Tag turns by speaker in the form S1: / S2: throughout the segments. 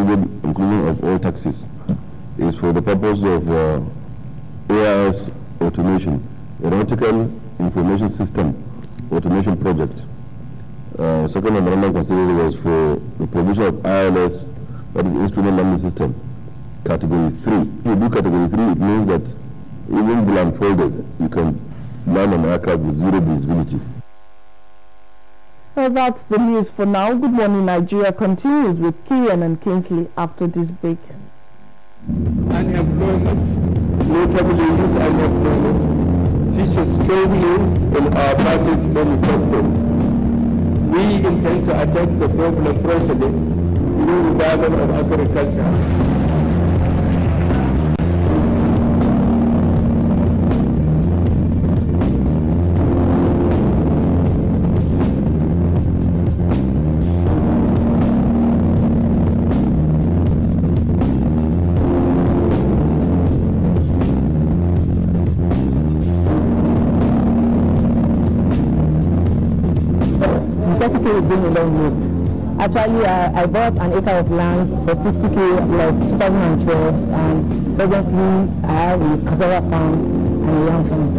S1: including of all taxis, is for the purpose of AIS automation, Aeronautical Information System automation project. Second amendment considered was for the provision of ILS, that is Instrument Landing System, Category 3. If you do Category 3, it means that even blindfolded, you can land an aircraft with zero visibility.
S2: Well, that's the news for now. Good Morning Nigeria continues with Kian and Kingsley after this break.
S3: Unemployment, notably youth unemployment, features strongly in our party's manifesto. We intend to attack the problem partially through revival of agriculture.
S4: It's been a long road. Actually, I bought an acre of land for 60K like 2012, and presently I have a cassava farm and a yam farm.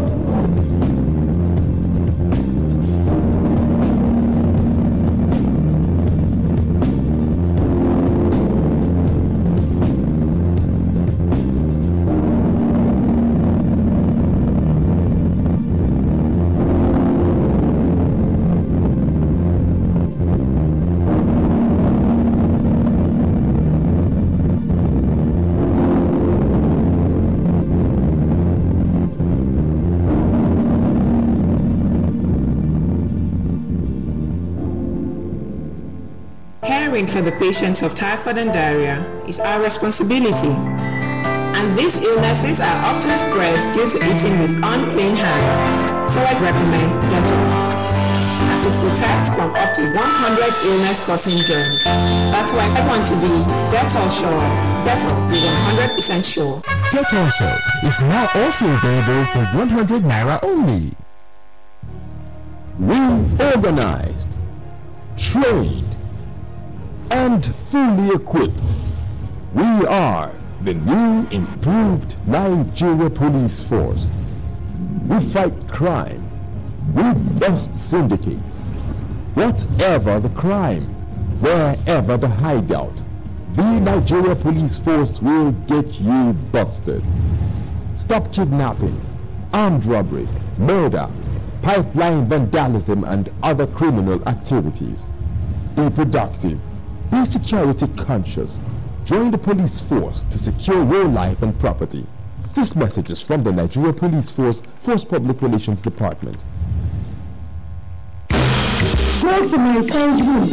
S5: Caring for the patients of typhoid and diarrhea is our responsibility, and these illnesses are often spread due to eating with unclean hands, so I recommend Dettol, as it protects from up to 100 illness-causing germs. That's why I want to be Dettol sure. Dettol is 100% sure.
S6: Dettol Show is now also available for 100 Naira only.
S7: We organized, trained, and fully equipped. We are the new improved Nigeria Police Force. We fight crime. We bust syndicates. Whatever the crime, wherever the hideout, the Nigeria Police Force will get you busted. Stop kidnapping, armed robbery, murder, pipeline vandalism, and other criminal activities. Be productive. Be security conscious. Join the police force to secure your life and property. This message is from the Nigeria Police Force Public Relations Department.
S4: Go to my friend's room.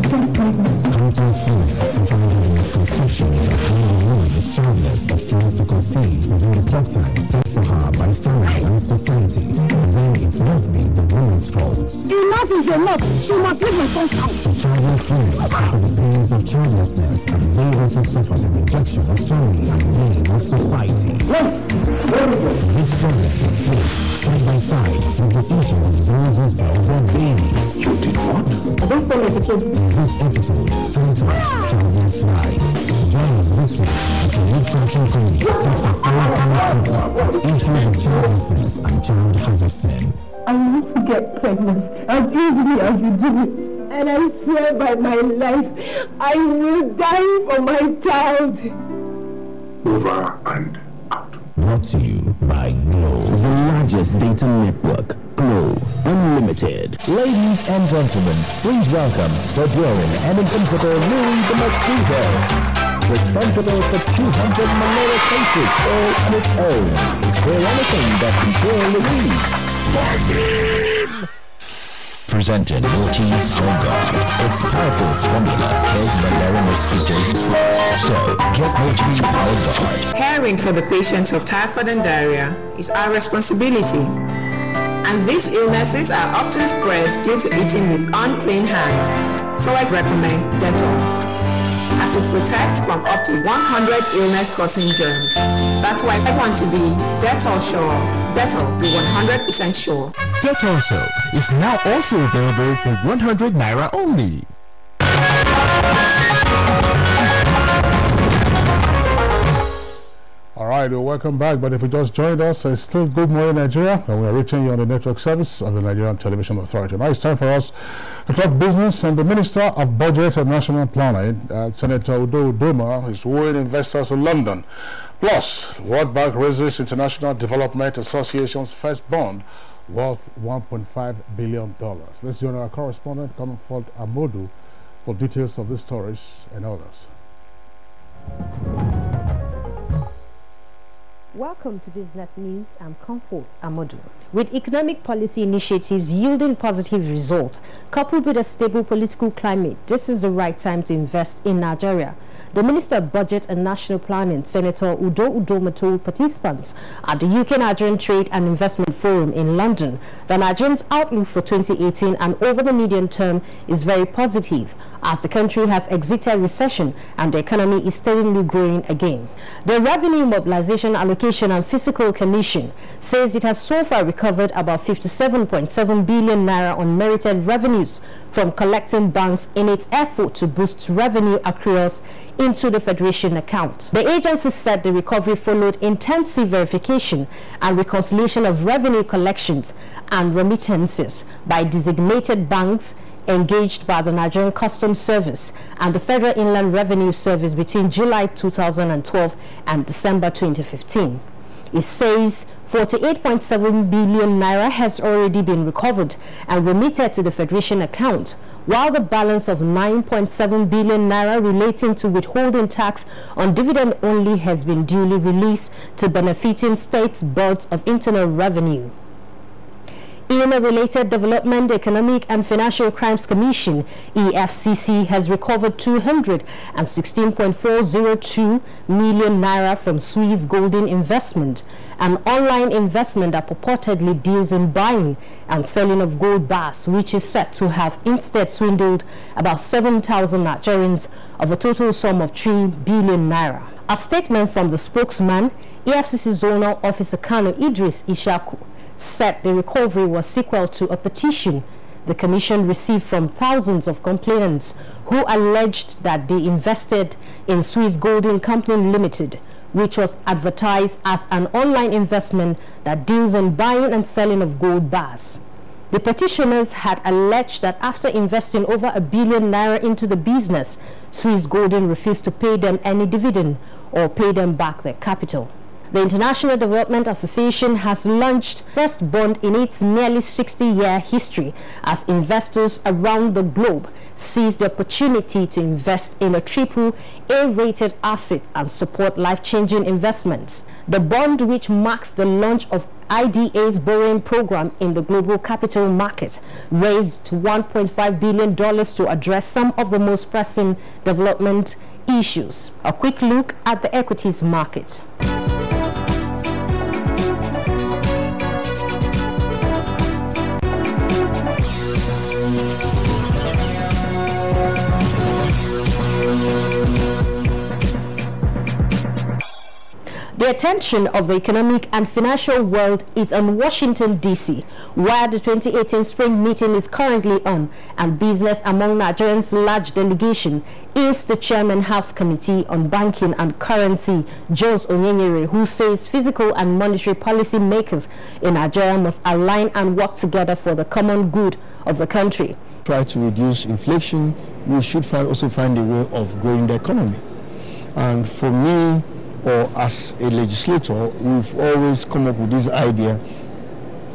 S4: Get pregnant.
S6: Conference women centralizing in misconception that when a woman is childless but fails to conceive within the clock time set for her by family and society, then it must be the woman's fault.
S4: Enough is enough. She must leave my son's house.
S6: So childless women suffer the pains of childlessness, and they also suffer the rejection of family and blame of society. This problem is placed side by side with the issue of those who sell their babies.
S7: You did what?
S4: I don't feel like a kid.
S6: In this episode, titled Childless Rights, join us this week as a new talking community takes a full connected issues of childlessness and child harvesting.
S4: I want to get pregnant as easily as you do it. And I swear by my life, I will die for my child.
S7: Over and out.
S6: Brought to you by Glow,
S8: the largest data network. Glow Unlimited. Ladies and gentlemen, please welcome the daring and invincible Louis the Mosquito, responsible for 200 malaria cases all on its own. Is there anything that can kill Louis?
S7: My name!
S8: Presenting Maltese Sogot. Its powerful formula kills malaria mosquitoes first. So, get Maltese Power Guard.
S5: Caring for the patients of typhoid and diarrhea is our responsibility, and these illnesses are often spread due to eating with unclean hands, so I recommend Dettol, as it protects from up to 100 illness-causing germs. That's why I want to be Dettol sure. Dettol is 100% sure.
S6: Dettol Show is now also available for 100 Naira only.
S9: right, well, welcome back. But if you just joined us, it's still Good Morning Nigeria, and we are reaching you on the network service of the Nigerian Television Authority. Now it's time for us to talk business, and the Minister of Budget and National Planning, Senator Udo Udoma, is wooing investors in London. Plus, World Bank raises International Development Association's first bond worth $1.5 billion. Let's join our correspondent, Comfort Amodu, for details of these stories and others.
S10: Welcome to Business News. I'm Comfort Amodu. With economic policy initiatives yielding positive results, coupled with a stable political climate, this is the right time to invest in Nigeria. The Minister of Budget and National Planning, Senator Udo Udoma, told participants at the UK Nigerian Trade and Investment Forum in London that Nigerians' outlook for 2018 and over the medium term is very positive, as the country has exited recession and the economy is steadily growing again. The Revenue Mobilization Allocation and Fiscal Commission says it has so far recovered about 57.7 billion naira unmerited revenues from collecting banks in its effort to boost revenue accruals into the Federation account. The agency said the recovery followed intensive verification and reconciliation of revenue collections and remittances by designated banks engaged by the Nigerian Customs Service and the Federal Inland Revenue Service between July 2012 and December 2015. It says 48.7 billion naira has already been recovered and remitted to the Federation account, while the balance of 9.7 billion naira relating to withholding tax on dividend only has been duly released to benefiting states' boards of internal revenue. In a related development, the Economic and Financial Crimes Commission, EFCC, has recovered 216.402 million naira from Swiss Golden Investment, an online investment that purportedly deals in buying and selling of gold bars, which is said to have instead swindled about 7,000 Nigerians of a total sum of 3 billion naira. A statement from the spokesman, EFCC Zonal Officer Kano Idris Ishaku, said the recovery was sequel to a petition the Commission received from thousands of complainants who alleged that they invested in Swiss Golden Company Limited, which was advertised as an online investment that deals in buying and selling of gold bars. The petitioners had alleged that after investing over 1 billion naira into the business, Swiss Golden refused to pay them any dividend or pay them back their capital. The International Development Association has launched first bond in its nearly 60-year history as investors around the globe seize the opportunity to invest in a AAA-rated asset and support life-changing investments. The bond, which marks the launch of IDA's borrowing program in the global capital market, raised $1.5 billion to address some of the most pressing development issues. A quick look at the equities market. The attention of the economic and financial world is on Washington, D.C., where the 2018 spring meeting is currently on, and business among Nigerians' large delegation is the Chairman House Committee on Banking and Currency, Jos Onyenyere, who says fiscal and monetary policy makers in Nigeria must align and work together for the common good of the country.
S11: Try to reduce inflation, we should also find a way of growing the economy. And for me, or as a legislator, we've always come up with this idea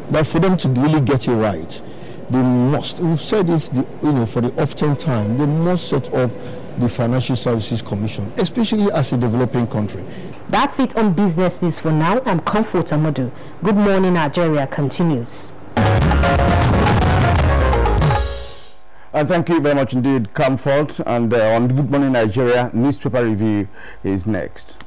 S11: that for them to really get it right, they must, we've said this for the often time, they must set up the Financial Services Commission, especially as a developing country.
S10: That's it on Business News for now. I'm Comfort Amodu. Good Morning Nigeria continues.
S12: Thank you very much indeed, Comfort. And on Good Morning Nigeria, newspaper review is next.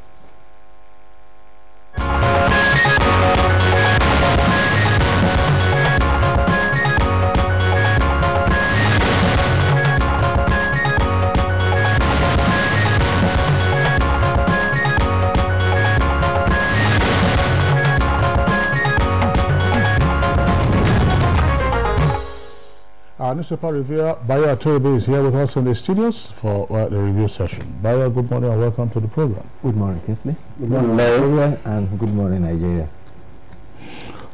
S9: Our newspaper reviewer Bayo Atobe is here with us in the studios for the review session. Bayo, good morning and welcome to the program.
S13: Good morning, Kingsley. Good morning, Nigeria, and good morning, Nigeria.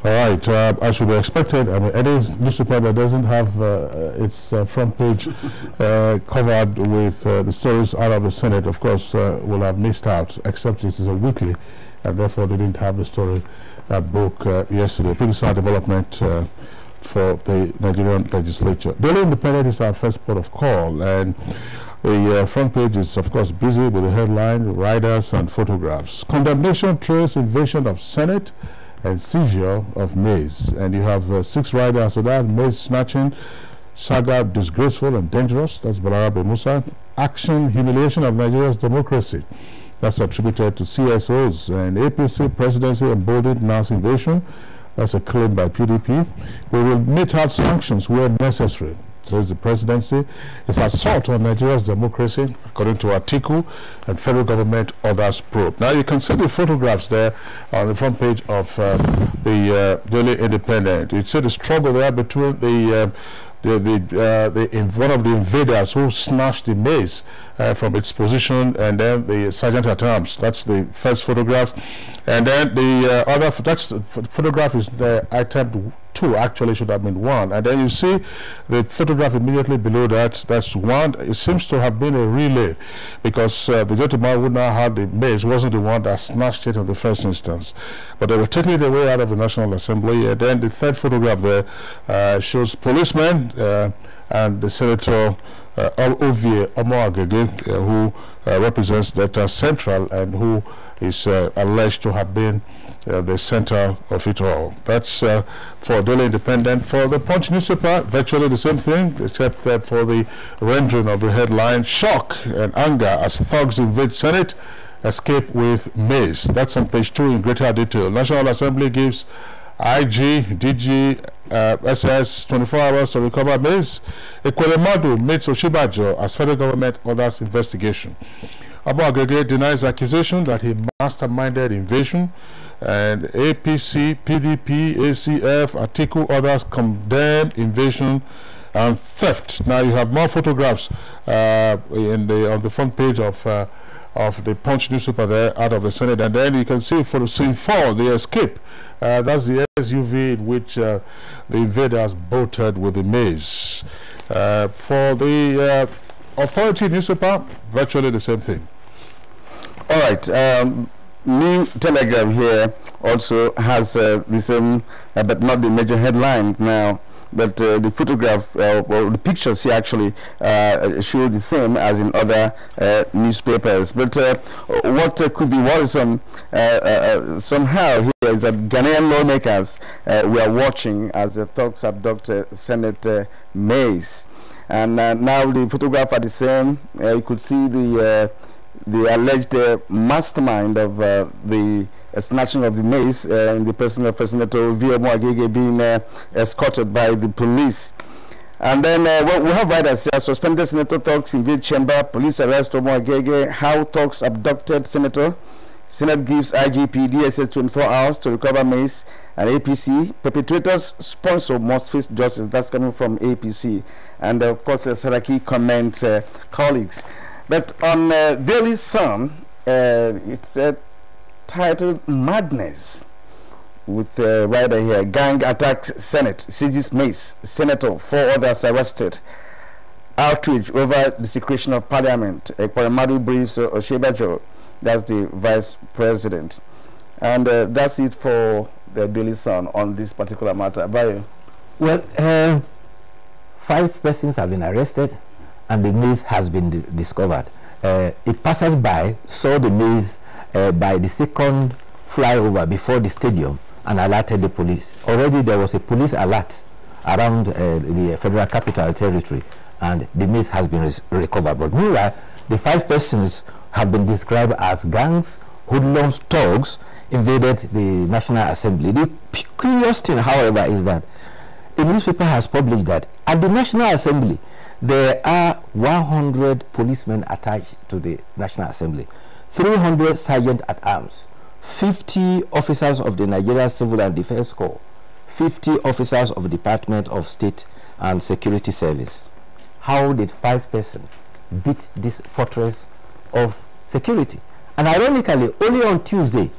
S9: All right, as should be expected, I mean, any newspaper that doesn't have its front page covered with the stories out of the Senate, of course, will have missed out, except this is a weekly, and therefore they didn't have the story that broke yesterday. Pretty sad development for the Nigerian legislature. Daily Independent is our first port of call, and the front page is, of course, busy with the headline, riders and photographs. Condemnation trails invasion of Senate and seizure of maize. And you have 6 riders, so that maize snatching, saga disgraceful and dangerous. That's Balarabe Musa. Action, humiliation of Nigeria's democracy. That's attributed to CSOs. And APC presidency emboldened mass invasion. That's a claim by PDP. We will mete out sanctions where necessary, says the presidency. It's assault on Nigeria's democracy, according to Atiku, and federal government others probe. Now you can see the photographs there on the front page of the Daily Independent. You see the struggle there between one of the invaders who snatched the maize from its position, and then the sergeant-at-arms. That's the first photograph, and then the other. That's the photograph is the item 2. Actually, should have been 1. And then you see the photograph immediately below that. That's 1. It seems to have been a relay, because the gentleman who now had the maize wasn't the one that snatched it in the first instance, but they were taking it away out of the National Assembly. And then the third photograph there shows policemen and the Senator Ovie Omoagege, who represents Delta Central and who is alleged to have been the center of it all. That's for Daily Independent. For the Punch newspaper, virtually the same thing, except that for the rendering of the headline, shock and anger as thugs invade Senate, escape with maize. That's on page 2 in greater detail. National Assembly gives IG, DG, SS 24 hours to recover maize. Ekwelemadu meets Oshibajo as federal government orders investigation. Abu Agege denies accusation that he masterminded invasion, and APC, PDP, ACF, Atiku, others condemn invasion and theft. Now you have more photographs on the front page of the Punch newspaper there out of the Senate, and then you can see for the scene 4, the escape. That's the SUV in which the invaders bolted with the maize. For the Authority newspaper, virtually the same thing.
S12: All right. New Telegram here also has the same, but not the major headline now. But the photograph, or the pictures here actually show the same as in other newspapers. But what could be worrisome somehow here is that Ghanaian lawmakers were watching as the thugs abduct Senate maize. And now the photograph are the same. You could see the alleged mastermind of the snatching of the maize in the person of Senator Ovie Omoagege being escorted by the police. And then we have riders here. Suspended Senator thugs invade chamber, police arrest Omoagege, how thugs abducted Senator. Senate gives IGP DSS 24 hours to recover maize, and APC perpetrators sponsor must face justice. That's coming from APC. And of course Saraki comments colleagues. But on Daily Sun, it's titled Madness, with rider here, gang attacks Senate, seizes maize, Senator, 4 others arrested. Outrage over desecration of Parliament. Ekweremadu briefs Oshibajo, that's the Vice President. And that's it for the Daily Sun on this particular matter. Bayo.
S13: Well, 5 persons have been arrested, and the maize has been discovered. A passersby saw the maize by the second flyover before the stadium and alerted the police. Already there was a police alert around the Federal Capital Territory, and the maize has been recovered. But meanwhile, the 5 persons have been described as gangs, hoodlums, thugs, invaded the National Assembly. The curious thing, however, is that the newspaper has published that at the National Assembly, there are 100 policemen attached to the National Assembly, 300 sergeant-at-arms, 50 officers of the Nigeria Civil and Defense Corps, 50 officers of the Department of State and Security Service. How did 5 persons beat this fortress of security? And ironically, only on Tuesday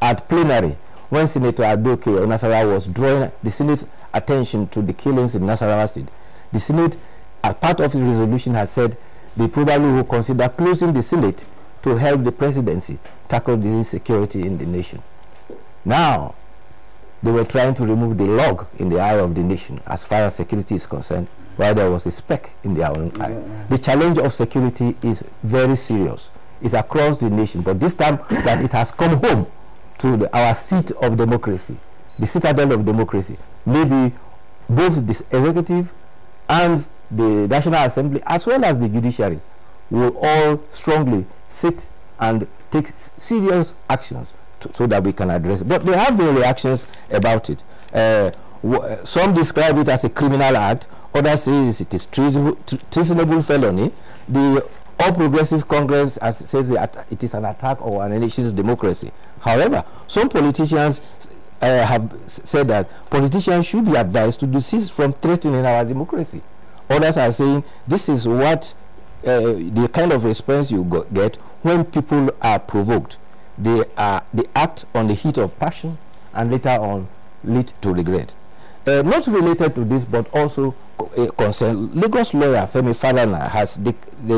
S13: at plenary, when Senator Adoke Onasarawa was drawing the Senate's attention to the killings in Nasarawa State, the Senate, as part of the resolution, has said they probably will consider closing the Senate to help the presidency tackle the insecurity in the nation. Now, they were trying to remove the log in the eye of the nation as far as security is concerned, while there was a speck in their own eye. The challenge of security is very serious. It's across the nation, but this time that it has come home to our seat of democracy, the citadel of democracy, maybe both the executive and the National Assembly as well as the judiciary will all strongly sit and take serious actions so that we can address it. But there have been reactions about it. Some describe it as a criminal act, others say it is treasonable felony. The All Progressive Congress says that it is an attack on a nation's democracy. However, some politicians have said that politicians should be advised to desist from threatening our democracy. Others are saying this is what the kind of response you get when people are provoked. They act on the heat of passion and later on lead to regret. Not related to this, but also concerned, Lagos lawyer Femi Falana has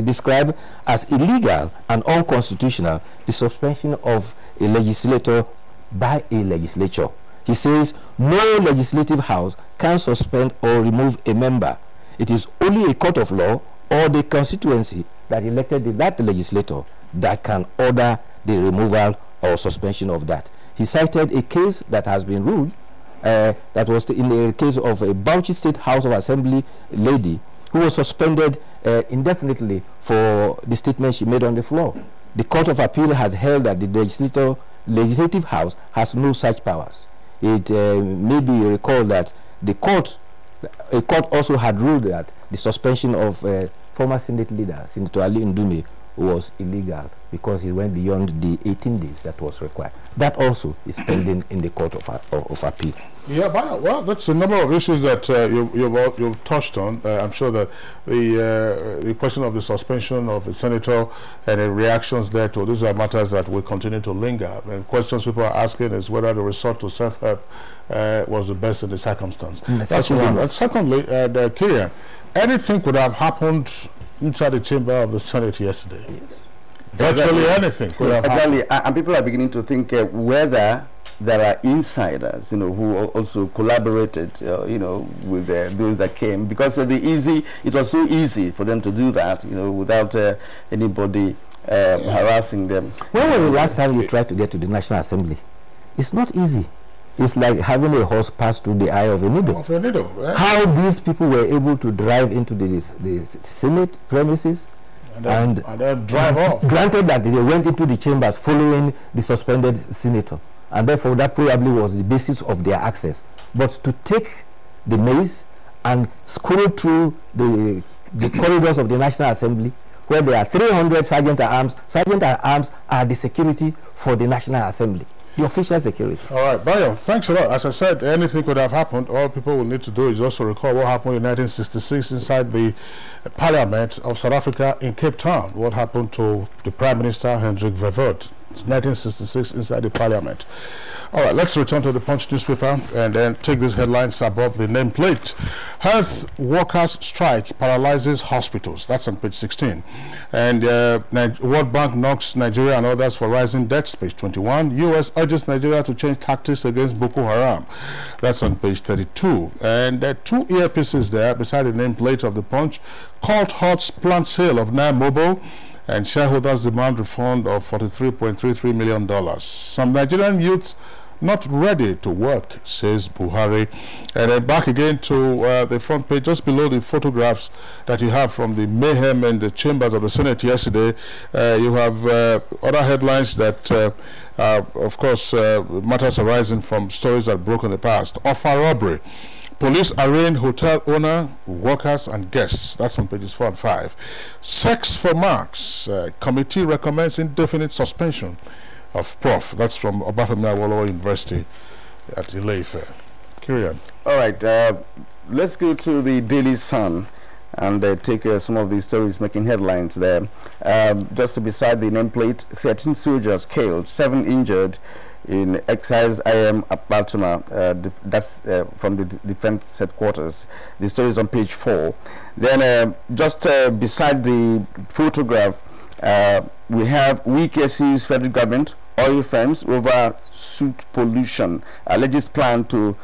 S13: described as illegal and unconstitutional the suspension of a legislator by a legislature. He says no legislative house can suspend or remove a member. It is only a court of law or the constituency that elected that legislator that can order the removal or suspension of that. He cited a case that has been ruled, that was in the case of a Bauchi State House of Assembly lady who was suspended indefinitely for the statement she made on the floor. The Court of Appeal has held that the legislative house has no such powers. It may be recalled that a court also had ruled that the suspension of former Senate leader, Senator Ali Ndume, was illegal because he went beyond the 18 days that was required. That also is pending in the Court of Appeal.
S9: Yeah, well, that's a number of issues that you've touched on. I'm sure that the question of the suspension of the senator and the reactions there to these are matters that will continue to linger. And questions people are asking is whether the resort to self-help was the best in the circumstance. That's one. And secondly, Kyrian, anything could have happened inside the chamber of the Senate yesterday. Yes. Virtually anything could have happened.
S12: And people are beginning to think whether there are insiders, who also collaborated, with those that came, because it was so easy for them to do that, without anybody harassing them.
S13: When was the last time you tried to get to the National Assembly? It's not easy. It's like having a horse pass through the eye of a needle. How these people were able to drive into the Senate premises and
S9: drive off.
S13: Granted that they went into the chambers following the suspended senator, and therefore that probably was the basis of their access. But to take the maze and scroll through the corridors of the National Assembly, where there are 300 sergeant at arms are the security for the National Assembly. The official security.
S9: All right, Bayo, thanks a lot. As I said, anything could have happened. All people will need to do is also recall what happened in 1966 inside the Parliament of South Africa in Cape Town. What happened to the Prime Minister, Hendrik Verwoerd. It's 1966 inside the Parliament. All right, let's return to the Punch newspaper and then take these headlines above the nameplate. Health workers strike paralyzes hospitals. That's on page 16. And World Bank knocks Nigeria and others for rising debts, page 21. U.S. urges Nigeria to change tactics against Boko Haram. That's on page 32. And there are two earpieces there beside the nameplate of the Punch. Court halts planned sale of Nine Mobile. And shareholders demand refund of $43.33 million. Some Nigerian youths not ready to work, says Buhari. And then back again to the front page, just below the photographs that you have from the mayhem in the chambers of the Senate yesterday. You have other headlines that, of course, matters arising from stories that broke in the past. Offer robbery. Police arraign hotel owner, workers and guests. That's on pages 4 and 5. Sex for marks. Committee recommends indefinite suspension of Prof. That's from Obafemi Awolowo University at Ile-Ife. Kyrian.
S12: All right, let's go to the Daily Sun and take some of these stories making headlines there. Just beside the nameplate, 13 soldiers killed, 7 injured in Exercise IM at Baltimore. That's from the defense headquarters. The story is on page 4. Then just beside the photograph, we have weak issues, federal government, oil firms over soot pollution, alleges plan to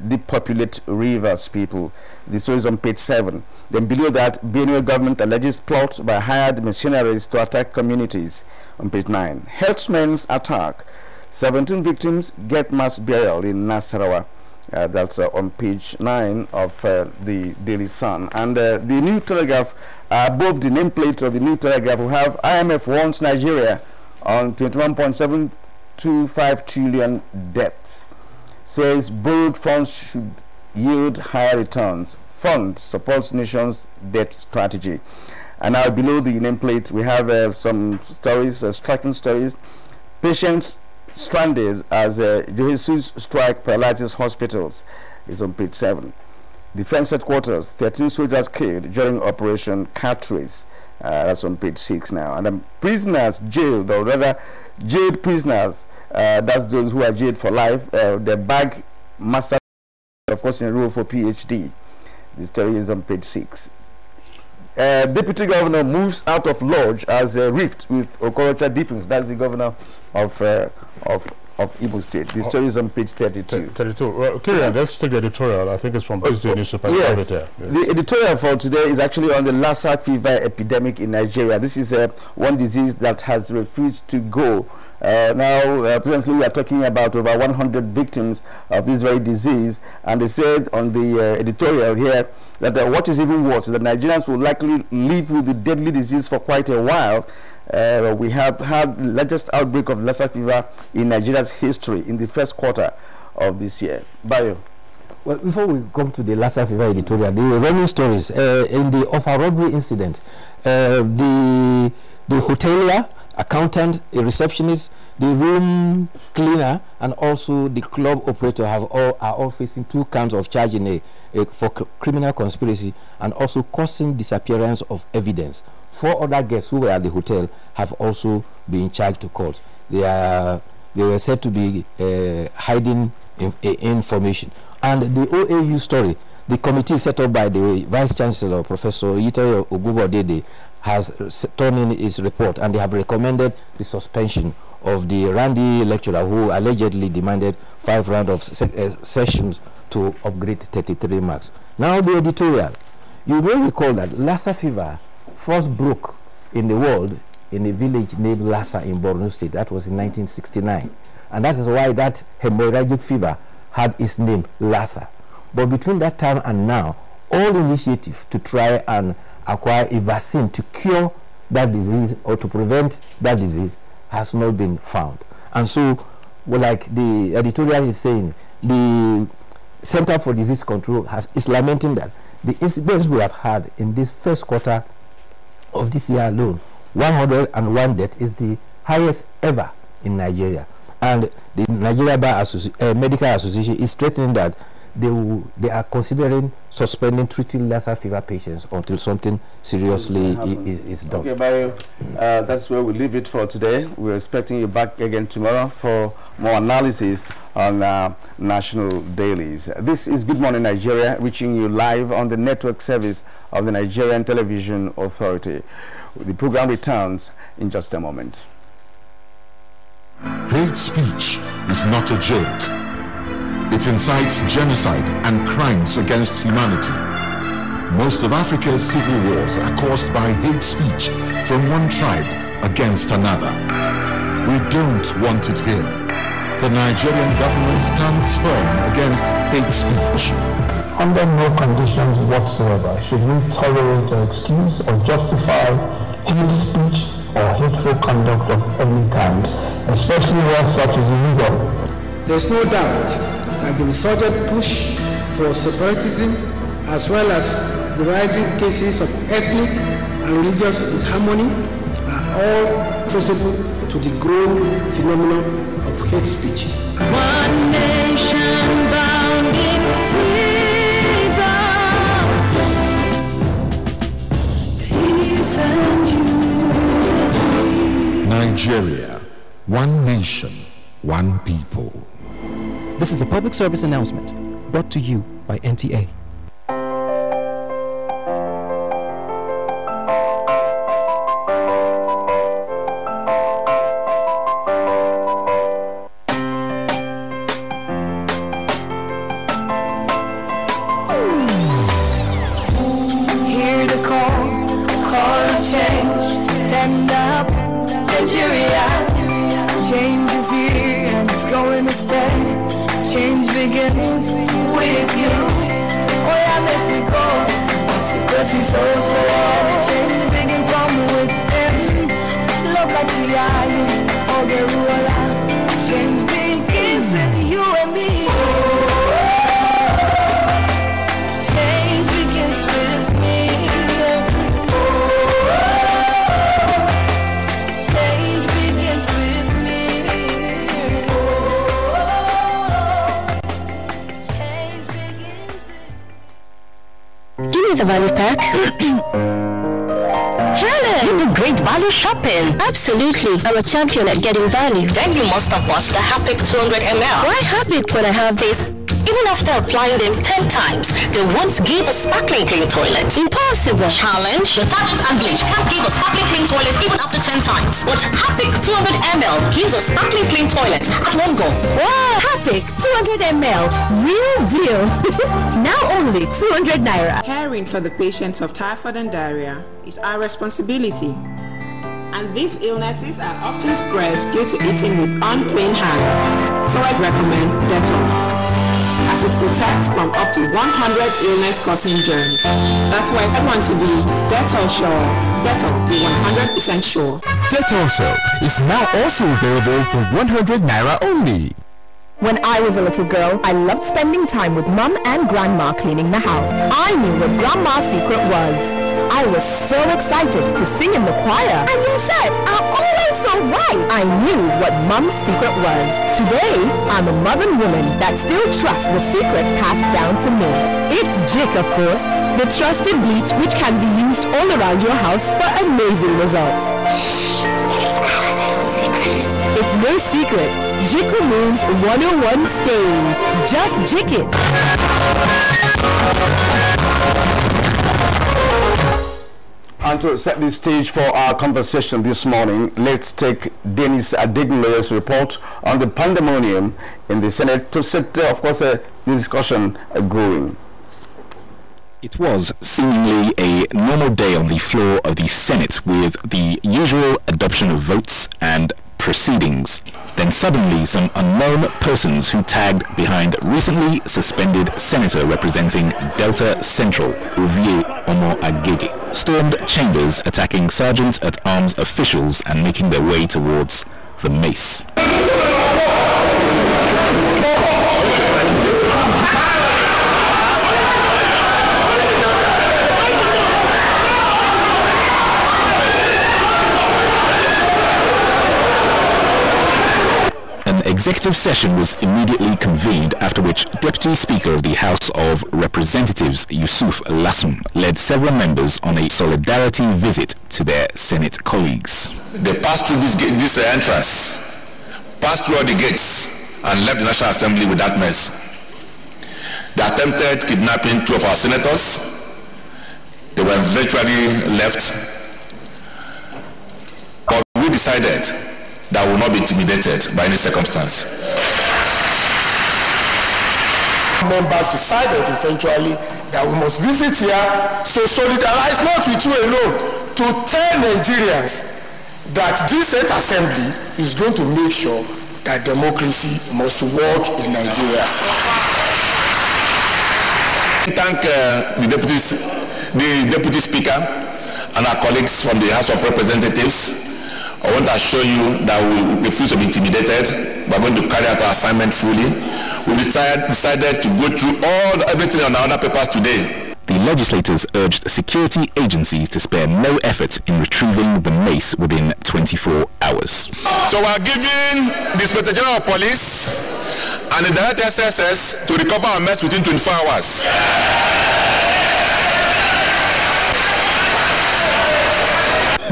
S12: depopulate rivers, people. The story is on page 7. Then below that, Benue government alleges plot by hired mercenaries to attack communities, on page 9. Herdsmen's attack, 17 victims get mass burial in Nasarawa. That's on page 9 of the Daily Sun. And the New Telegraph, above the nameplate of the New Telegraph, we have IMF warns Nigeria on 21.725 trillion debt. Says borrowed funds should yield higher returns. Fund supports nation's debt strategy. And now below the nameplate, we have some stories, striking stories. Patients stranded as Jesus strike paralyzes hospitals is on page 7. Defense headquarters, 13 soldiers killed during Operation Cartrace. That's on page 6 now. And prisoners jailed, or rather jailed prisoners, that's those who are jailed for life. The bag master, of course, enrolled for PhD. The story is on page 6. Deputy governor moves out of lodge as a rift with Okorocha deepens. That's the governor of Imo State. The story is on page 32.
S9: 32. Well, Kyrian, let's take the editorial. I think it's from this newspaper.
S12: Yes. The editorial for today is actually on the Lassa fever epidemic in Nigeria. This is one disease that has refused to go. Presently we are talking about over 100 victims of this very disease, and they said on the editorial here that what is even worse is that Nigerians will likely live with the deadly disease for quite a while. We have had the largest outbreak of Lassa fever in Nigeria's history in the first quarter of this year. Bayo.
S13: Well, before we come to the Lassa fever editorial, the running stories in the offer robbery incident, the hotelier, accountant, a receptionist, the room cleaner, and also the club operator are all facing 2 counts of charging for criminal conspiracy and also causing disappearance of evidence. 4 other guests who were at the hotel have also been charged to court. They were said to be hiding information. And the OAU story, the committee set up by the Vice Chancellor, Professor Yitayo Ogubodede, has turned in its report, and they have recommended the suspension of the Randy lecturer who allegedly demanded 5 rounds of sessions to upgrade 33 marks. Now the editorial. You may recall that Lassa fever first broke in the world in a village named Lassa in Borno State. That was in 1969. And that is why that hemorrhagic fever had its name, Lassa. But between that time and now, all initiatives to try and acquire a vaccine to cure that disease or to prevent that disease has not been found. And so, well, like the editorial is saying, the Center for Disease Control is lamenting that the incidents we have had in this first quarter of this year alone, 101 deaths, is the highest ever in Nigeria. And the Nigeria Medical Association is threatening that they are considering suspending treating Lassa fever patients until something seriously is done.
S12: Okay, Bayo, that's where we leave it for today. We're expecting you back again tomorrow for more analysis on national dailies. This is Good Morning Nigeria, reaching you live on the network service of the Nigerian Television Authority. The program returns in just a moment.
S14: Hate speech is not a joke. It incites genocide and crimes against humanity. Most of Africa's civil wars are caused by hate speech from one tribe against another. We don't want it here. The Nigerian government stands firm against hate speech.
S15: Under no conditions whatsoever should we tolerate or excuse or justify hate speech or hateful conduct of any kind, especially where such is illegal.
S16: There's no doubt that the resurgent push for separatism, as well as the rising cases of ethnic and religious disharmony, are all traceable to the growing phenomenon of hate speech.
S17: One nation bound
S14: Nigeria, one nation, one people.
S17: This is a public service announcement brought to you by NTA.
S18: The value pack. Helen, you do great value shopping. Absolutely. I'm a champion at getting value. Then you must have bought the Hapic 200 ml. Why Hapic when I have this? Even after applying them 10 times, they won't give a sparkling clean toilet. Impossible. Challenge. Detergent and bleach can't give a sparkling clean toilet even after 10 times. But Hapic 200 ml gives a sparkling clean toilet at one go.
S19: Wow! Hapic 200 ml. Real deal. Now only 200 naira.
S5: Caring for the patients of typhoid and diarrhea is our responsibility. And these illnesses are often spread due to eating with unclean hands. So I recommend Dettol, as it protects from up to 100 illness-causing germs. That's why I want to be Dettol sure. Dettol, be 100% sure.
S6: Dettol soap is now also available for 100 naira only.
S19: When I was a little girl, I loved spending time with Mum and Grandma cleaning the house. I knew what Grandma's secret was. I was so excited to sing in the choir. And your shirts are always so white. I knew what Mum's secret was. Today, I'm a modern woman that still trusts the secret passed down to me. It's Jik, of course, the trusted bleach which can be used all around your house for amazing results. Shh, it's our little secret. It's no secret. Jik removes 101 stains. Just Jik it.
S12: And to set the stage for our conversation this morning, let's take Dennis Adegbule's report on the pandemonium in the Senate to set, of course, the discussion going.
S20: It was seemingly a normal day on the floor of the Senate with the usual adoption of votes and proceedings. Then suddenly some unknown persons who tagged behind recently suspended senator representing Delta Central, Ovie Omo Agege, stormed chambers, attacking sergeant-at-arms officials and making their way towards the mace. An executive session was immediately convened, after which Deputy Speaker of the House of Representatives, Yusuf Lassun, led several members on a solidarity visit to their Senate colleagues.
S21: They passed through this entrance, passed through all the gates, and left the National Assembly with that mess. They attempted kidnapping 2 of our senators. They were eventually left. But we decided that will not be intimidated by any circumstance.
S22: Members decided eventually that we must visit here, so solidarize not with you alone, to tell Nigerians that this State Assembly is going to make sure that democracy must work in Nigeria.
S21: Thank the Deputy Speaker and our colleagues from the House of Representatives. I want to assure you that we refuse to be intimidated. We're going to carry out our assignment fully. We decided to go through everything on our other papers today.
S20: The legislators urged security agencies to spare no effort in retrieving the mace within 24 hours.
S21: So we're giving the Inspector General of Police and the Director SSS to recover our mace within 24 hours.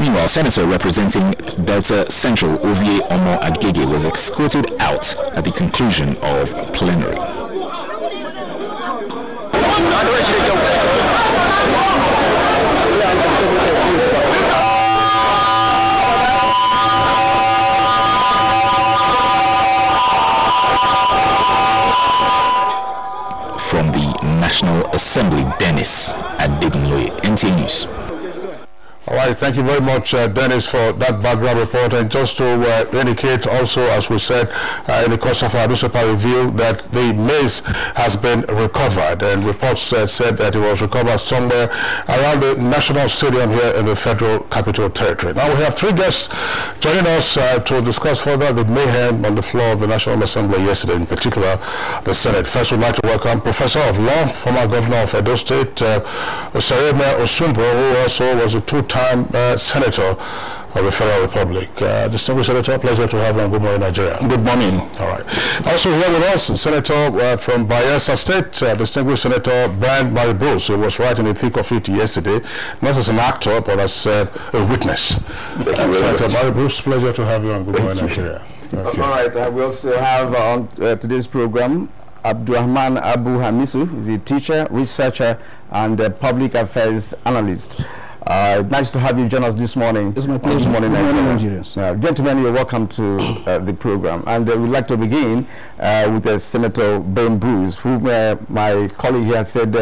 S20: Meanwhile, Senator representing Delta Central Ovie Omo Agege was escorted out at the conclusion of plenary. From the National Assembly, Dennis Adegunloye, NTA News.
S9: All right, thank you very much, Dennis, for that background report. And just to indicate also, as we said in the course of our newspaper review, that the maize has been recovered. And reports said that it was recovered somewhere around the National Stadium here in the Federal Capital Territory. Now we have three guests joining us to discuss further the mayhem on the floor of the National Assembly yesterday, in particular the Senate. First, we'd like to welcome Professor of Law, former Governor of Edo State, Osareme Osumbo, who also was a two-time Senator of the Federal Republic. Distinguished Senator, pleasure to have you on Good Morning Nigeria. Good morning. All right. Also here with us, Senator from Bayelsa State, Distinguished Senator Brian Maribos, who was right in the thick of it yesterday, not as an actor, but as a witness. Thank you, Senator Maribos, pleasure to have you on Good Morning Nigeria. Okay.
S12: All right. We also have on today's program Abdurrahman Abu Hamisu, the teacher, researcher, and public affairs analyst. Nice to have you join us this morning. It's my pleasure. Good morning, Nigeria. Gentlemen, you're welcome to the program. And we'd like to begin with Senator Ben Bruce, whom my colleague here said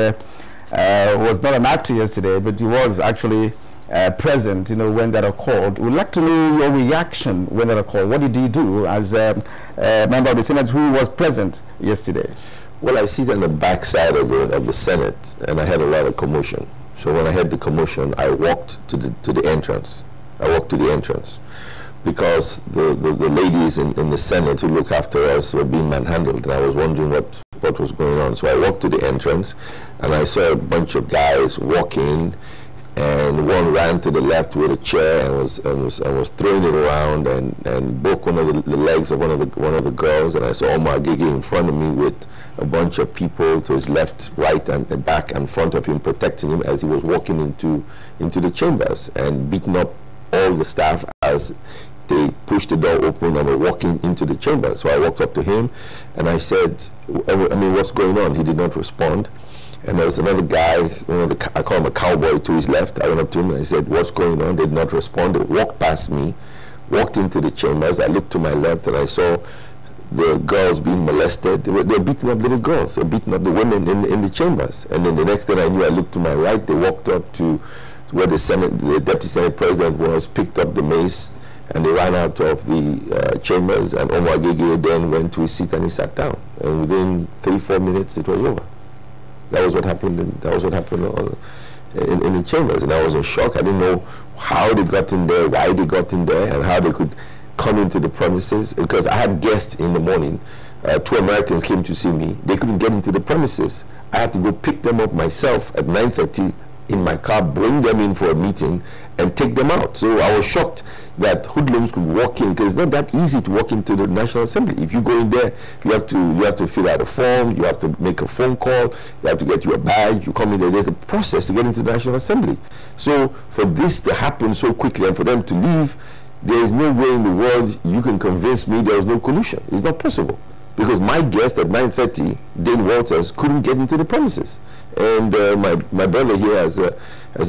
S12: was not an actor yesterday, but he was actually present, when that occurred. We'd like to know your reaction when that occurred. What did you do as a member of the Senate who was present yesterday?
S1: Well, I sit on the back side of the Senate, and I had a lot of commotion. So when I heard the commotion, I walked to the entrance. I walked to the entrance because the ladies in the Senate who look after us were being manhandled, and I was wondering what was going on. So I walked to the entrance, and I saw a bunch of guys walking, and one ran to the left with a chair and was throwing it around and broke one of the legs of one of the girls, and I saw Omar Agege in front of me with a bunch of people to his left, right, and back and front of him, protecting him as he was walking into the chambers and beating up all the staff as they pushed the door open and were walking into the chamber. So I walked up to him and I said, what's going on? He did not respond. And there was another guy, I call him a cowboy, to his left. I went up to him and I said, what's going on? They did not respond. They walked past me, walked into the chambers. I looked to my left and I saw the girls being molested. They were beating up little girls. They were beating up the women in the chambers. And then the next thing I knew, I looked to my right. They walked up to where the Deputy Senate President was, picked up the mace, and they ran out of the chambers. And Omar Agege then went to his seat and he sat down. And within 3-4 minutes, it was over. That was what happened. In the chambers, and I was in shock. I didn't know how they got in there, why they got in there, and how they could come into the premises. Because I had guests in the morning. 2 Americans came to see me. They couldn't get into the premises. I had to go pick them up myself at 9:30 in my car, bring them in for a meeting, and take them out. So I was shocked that hoodlums could walk in, because it's not that easy to walk into the National Assembly. If you go in there, you have to fill out a form, you have to make a phone call, you have to get your badge, you come in there. There's a process to get into the National Assembly. So for this to happen so quickly and for them to leave, there is no way in the world you can convince me there was no collusion. It's not possible. Because my guest at 9:30, Dane Walters, couldn't get into the premises. And my brother here, as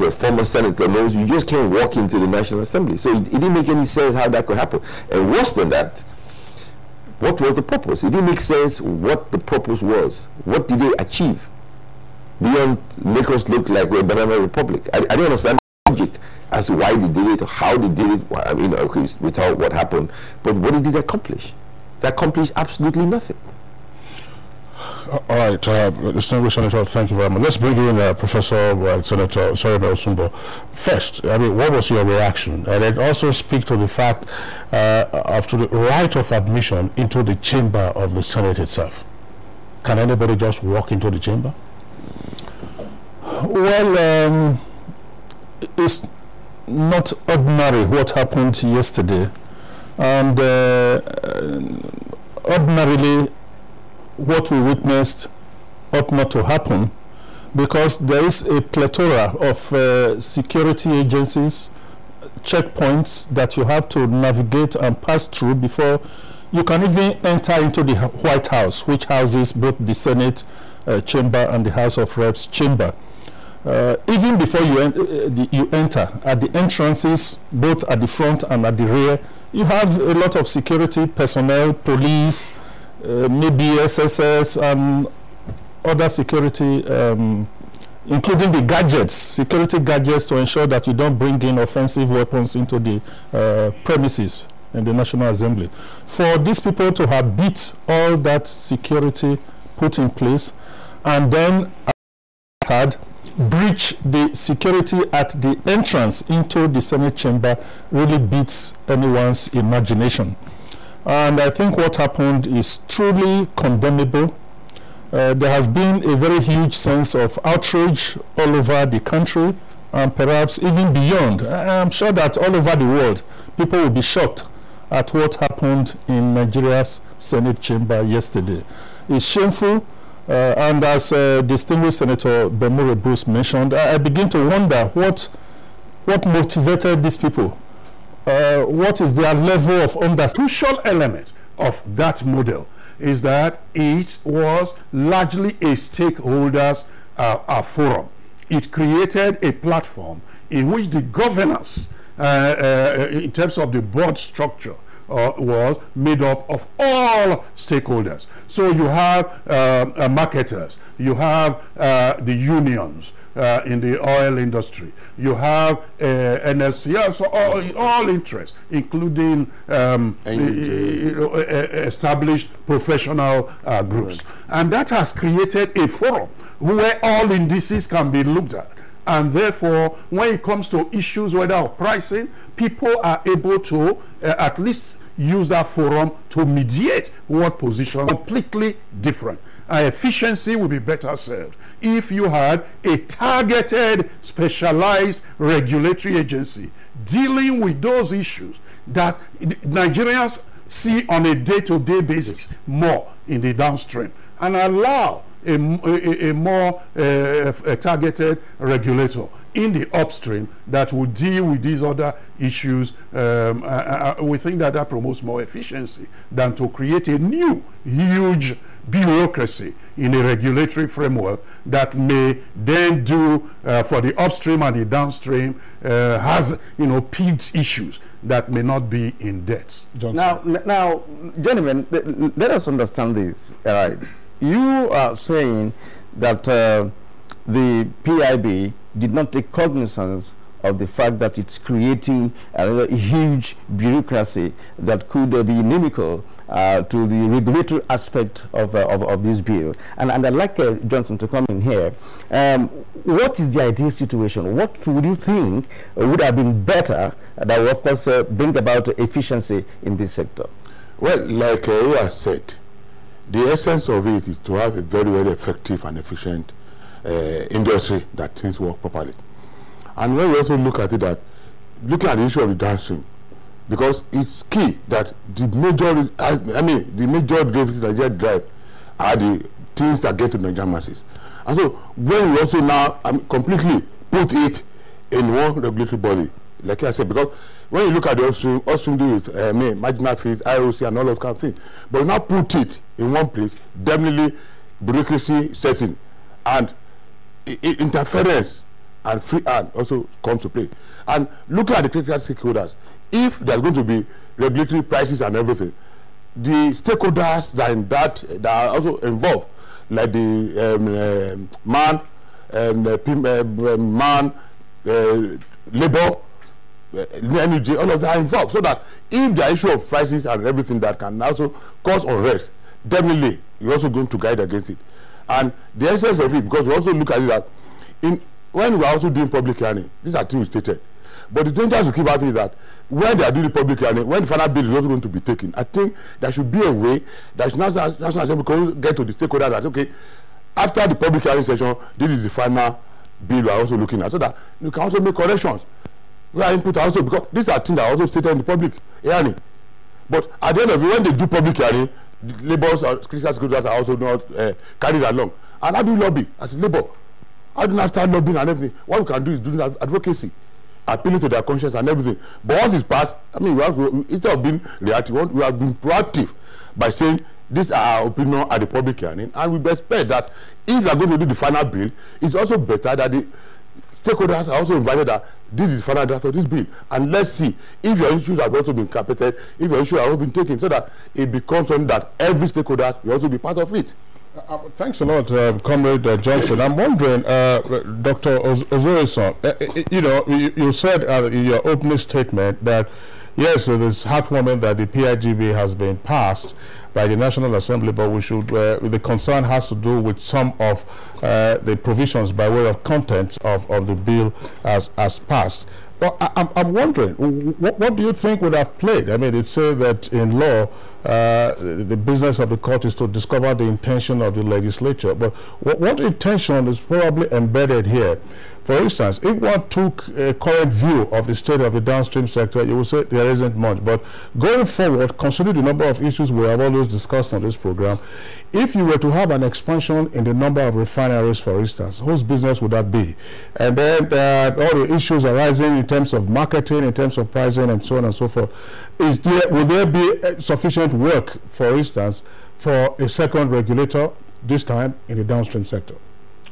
S1: a former senator, knows you just can't walk into the National Assembly. So it didn't make any sense how that could happen. And worse than that, what was the purpose? It didn't make sense what the purpose was. What did they achieve? Beyond make us look like we're a banana republic. I don't understand the logic as to why they did it or how they did it. I mean, okay, without what happened. But what did they accomplish? They accomplished absolutely nothing.
S9: All right, distinguished Senator, thank you very much. Let's bring in Professor Senator Osareme Osumbo. First, what was your reaction? And it also speak to the fact of the right of admission into the chamber of the Senate itself. Can anybody just walk into the chamber?
S2: Well, it's not ordinary what happened yesterday. And ordinarily, what we witnessed ought not to happen, because there is a plethora of security agencies, checkpoints that you have to navigate and pass through before you can even enter into the White House, which houses both the Senate chamber and the House of Reps chamber. Even before you enter, at the entrances, both at the front and at the rear, you have a lot of security personnel, police, maybe SSS, and other security, including the gadgets, security gadgets, to ensure that you don't bring in offensive weapons into the premises in the National Assembly. For these people to have beat all that security put in place and then breach the security at the entrance into the Senate chamber really beats anyone's imagination. And I think what happened is truly condemnable. There has been a very huge sense of outrage all over the country and perhaps even beyond. I'm sure that all over the world people will be shocked at what happened in Nigeria's Senate chamber yesterday. It's shameful, and as distinguished Senator Bemure Bruce mentioned, I begin to wonder what motivated these people. What is their level of understanding?
S3: Crucial element of that model is that it was largely a stakeholders forum. It created a platform in which the governance, in terms of the board structure, was made up of all stakeholders. So you have marketers, you have the unions in the oil industry, you have NLC, so all interests, including established professional groups. And that has created a forum where all indices can be looked at. And therefore, when it comes to issues, whether of pricing, people are able to at least use that forum to mediate what position completely different. Efficiency will be better served if you had a targeted, specialized regulatory agency dealing with those issues that Nigerians see on a day-to-day basis more in the downstream, and allow a more targeted regulator in the upstream that will deal with these other issues. We think that that promotes more efficiency than to create a new huge bureaucracy in a regulatory framework that may then do for the upstream and the downstream has peaked issues that may not be in debt.
S12: Now, gentlemen, let us understand this. You are saying that the PIB did not take cognizance of the fact that it's creating a huge bureaucracy that could be inimical to the regulatory aspect of this bill. And I'd like Johnson to come in here. What is the ideal situation? What would you think would have been better that will, of course, bring about efficiency in this sector?
S4: Well, like you have said, the essence of it is to have a very, very effective and efficient industry that things work properly. And when we also look at it, that looking at the issue of the downstream, because it's key that the major, the major drivers Nigeria drive are the things that get to Nigerian masses. And so when we also now completely put it in one regulatory body, like I said, because when you look at the upstream deal with marginal fees, IOC, and all those kind of things, but now put it in one place, definitely bureaucracy sets in, and interference and free hand also comes to play. And looking at the critical stakeholders, if there's going to be regulatory prices and everything, the stakeholders that are also involved, like the labor, energy, all of that are involved, so that if the issue of prices and everything that can also cause unrest, definitely you're also going to guide against it. And the essence of it, because we also look at it that when we're also doing public hearing, these are things stated, but the danger to keep happening is that when they are doing the public hearing, when the final bill is also going to be taken, I think there should be a way that National Assembly can get to the stakeholders that, okay, after the public hearing session, this is the final bill we are also looking at, so that you can also make corrections. We are input also, because these are things that are also stated in the public hearing. But at the end of it, when they do public hearing, the laborers or critical stakeholders are also not carried along. And how do you lobby as a labor? How do you not start lobbying and everything? What we can do is do advocacy. appealing to their conscience and everything. But once it's passed, I mean, instead of being reactive, we have been proactive by saying these are our opinion at the public hearing, and we expect that if they are going to do the final bill, it's also better that the stakeholders are also invited that this is the final draft of this bill, and let's see if your issues have also been carpeted, if your issues have also been taken, so that it becomes something that every stakeholder will also be part of it.
S9: Thanks a lot, Comrade Johnson. I'm wondering, Dr. Ozoeson, you know, you said in your opening statement that, yes, it is heartwarming that the PIGB has been passed by the National Assembly, but we should, the concern has to do with some of the provisions by way of content of the bill as passed. But I'm wondering, what do you think would have played? I mean, it says that in law, the business of the court is to discover the intention of the legislature. But what intention is probably embedded here? For instance, if one took a current view of the state of the downstream sector, you would say there isn't much. But going forward, considering the number of issues we have always discussed on this program, if you were to have an expansion in the number of refineries, for instance, whose business would that be? And then all the issues arising in terms of marketing, in terms of pricing, and so on and so forth, would there be sufficient work, for instance, for a second regulator, this time in the downstream sector?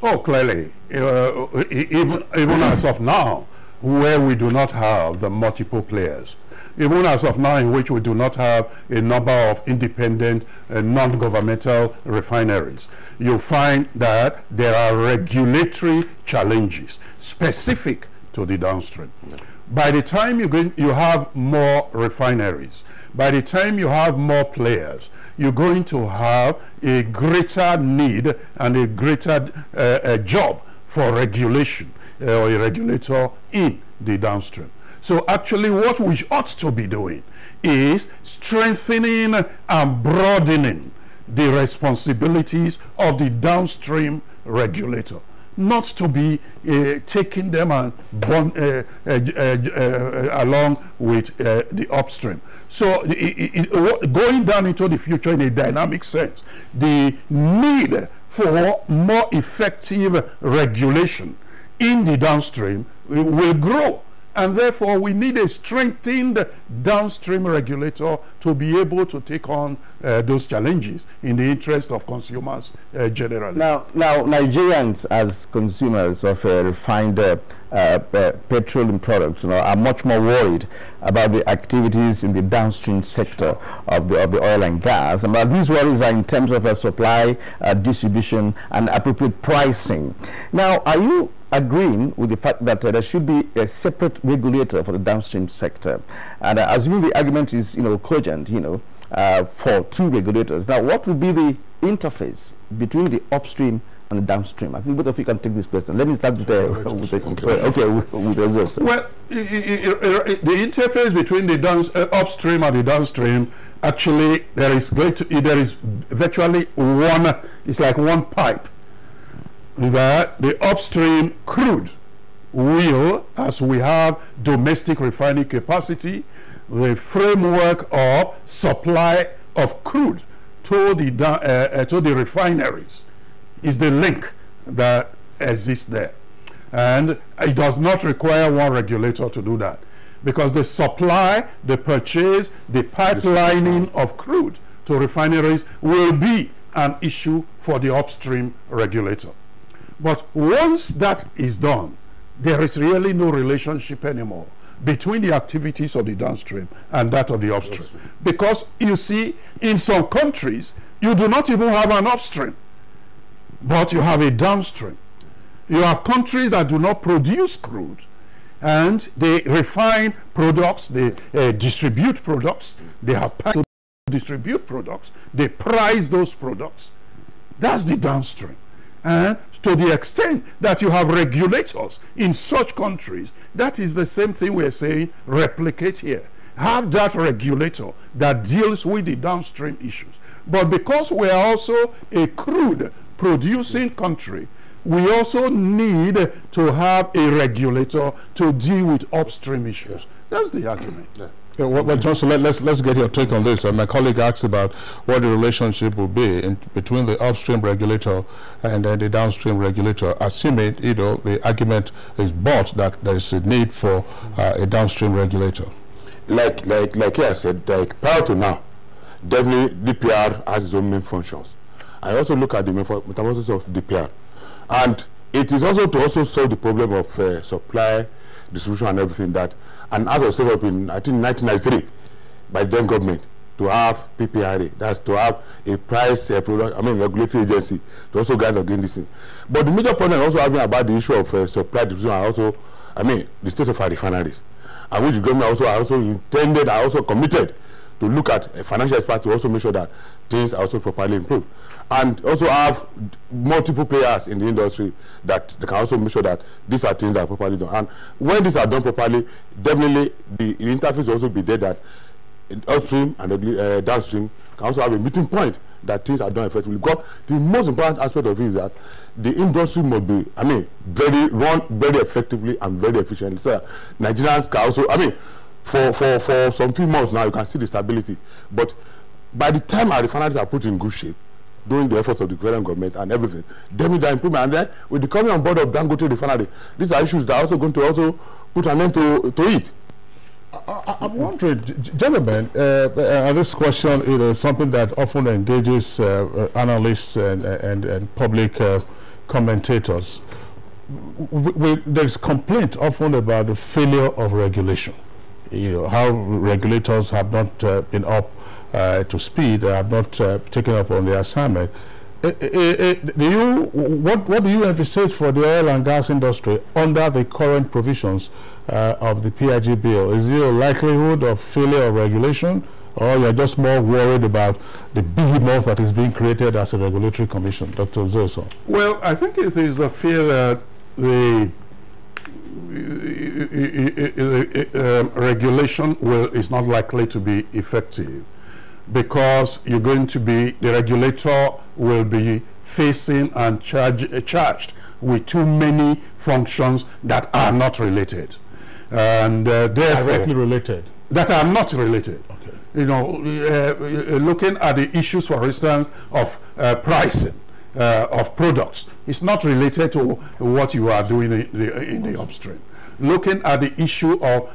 S3: Oh, clearly. Even as of now, where we do not have the multiple players, even as of now in which we do not have a number of independent non-governmental refineries, you find that there are regulatory challenges specific to the downstream. By the time you have more refineries, by the time you have more players, you're going to have a greater need and a greater job for regulation or a regulator in the downstream. So actually what we ought to be doing is strengthening and broadening the responsibilities of the downstream regulator, not to be taking them and along with the upstream. So going down into the future in a dynamic sense, the need for more effective regulation in the downstream will grow. And therefore, we need a strengthened downstream regulator to be able to take on those challenges in the interest of consumers generally.
S12: Now, Nigerians as consumers of refined petroleum products, are much more worried about the activities in the downstream sector of the oil and gas. And these worries are in terms of supply, distribution, and appropriate pricing. Now, are you agreeing with the fact that there should be a separate regulator for the downstream sector? And assuming the argument is, cogent, for two regulators. Now, what would be the interface between the upstream and the downstream? I think both of you can take this question. Let me start with this.
S3: Well, the interface between the upstream and the downstream, actually, there is virtually one. It's like one pipe. That the upstream crude will, as we have domestic refining capacity, the framework of supply of crude to the refineries is the link that exists there. And it does not require one regulator to do that, because the supply, the purchase, the pipelining of crude to refineries will be an issue for the upstream regulator. But once that is done, there is really no relationship anymore between the activities of the downstream and that of the upstream. Because you see, in some countries, you do not even have an upstream, but you have a downstream. You have countries that do not produce crude, and they refine products, they distribute products, they have to distribute products, they price those products. That's the downstream. And to the extent that you have regulators in such countries, that is the same thing we're saying, replicate here. Have that regulator that deals with the downstream issues. But because we're also a crude producing country, we also need to have a regulator to deal with upstream issues. That's the argument.
S9: Well, Johnson, let's get your take on this. My colleague asked about what the relationship will be between the upstream regulator and the downstream regulator, assuming the argument is bought that there is a need for a downstream regulator.
S4: Like I said, like prior to now, definitely DPR has its own main functions. I also look at the metamorphosis of DPR, and it is also to solve the problem of supply, distribution, and everything that. And as was set up in, I think, 1993 by the then government to have PPRA, that's to have a price regulatory agency to also guide against this thing. But the major problem also having about the issue of supply, distribution, and also, the state of our refineries, and which the government also intended, are also committed to look at a financial expert to also make sure that things are also properly improved. And also have multiple players in the industry that they can also make sure that these are things that are properly done. And when these are done properly, definitely the interface will also be there that upstream and downstream can also have a meeting point that things are done effectively. Because the most important aspect of it is that the industry must be, run very effectively and very efficiently, so that Nigerians can also, for some few months now, you can see the stability. But by the time our refineries are put in good shape, during the efforts of the federal government and everything, then with the improvement, and then with the coming on board of Dangote refinery, these are issues that are also going to also put an end to it.
S9: I'm wondering, gentlemen, this question is something that often engages analysts and public commentators. There's complaint often about the failure of regulation. How regulators have not been up to speed, have not taken up on the assignment. What do you envisage for the oil and gas industry under the current provisions of the PIG bill? Is there a likelihood of failure of regulation, or you're just more worried about the behemoth that is being created as a regulatory commission? Dr. Zoso.
S3: Well, I think it is the fear that the regulation is not likely to be effective, because you're going to be, the regulator will be facing and charged with too many functions that are not related, and therefore
S9: directly related,
S3: that are not related.
S9: Okay.
S3: Looking at the issues, for instance, of pricing of products, it's not related to what you are doing in the upstream. Looking at the issue of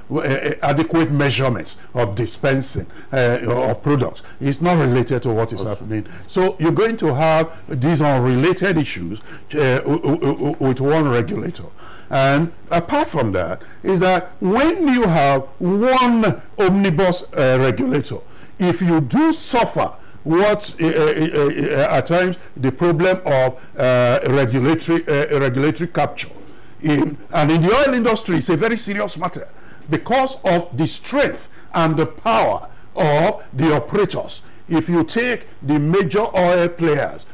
S3: adequate measurements of dispensing of products, it's not related to what is happening. So you're going to have these unrelated issues with one regulator. And apart from that, is that when you have one omnibus regulator, if you do suffer what at times the problem of regulatory capture, and in the oil industry, it's a very serious matter because of the strength and the power of the operators. If you take the major oil players,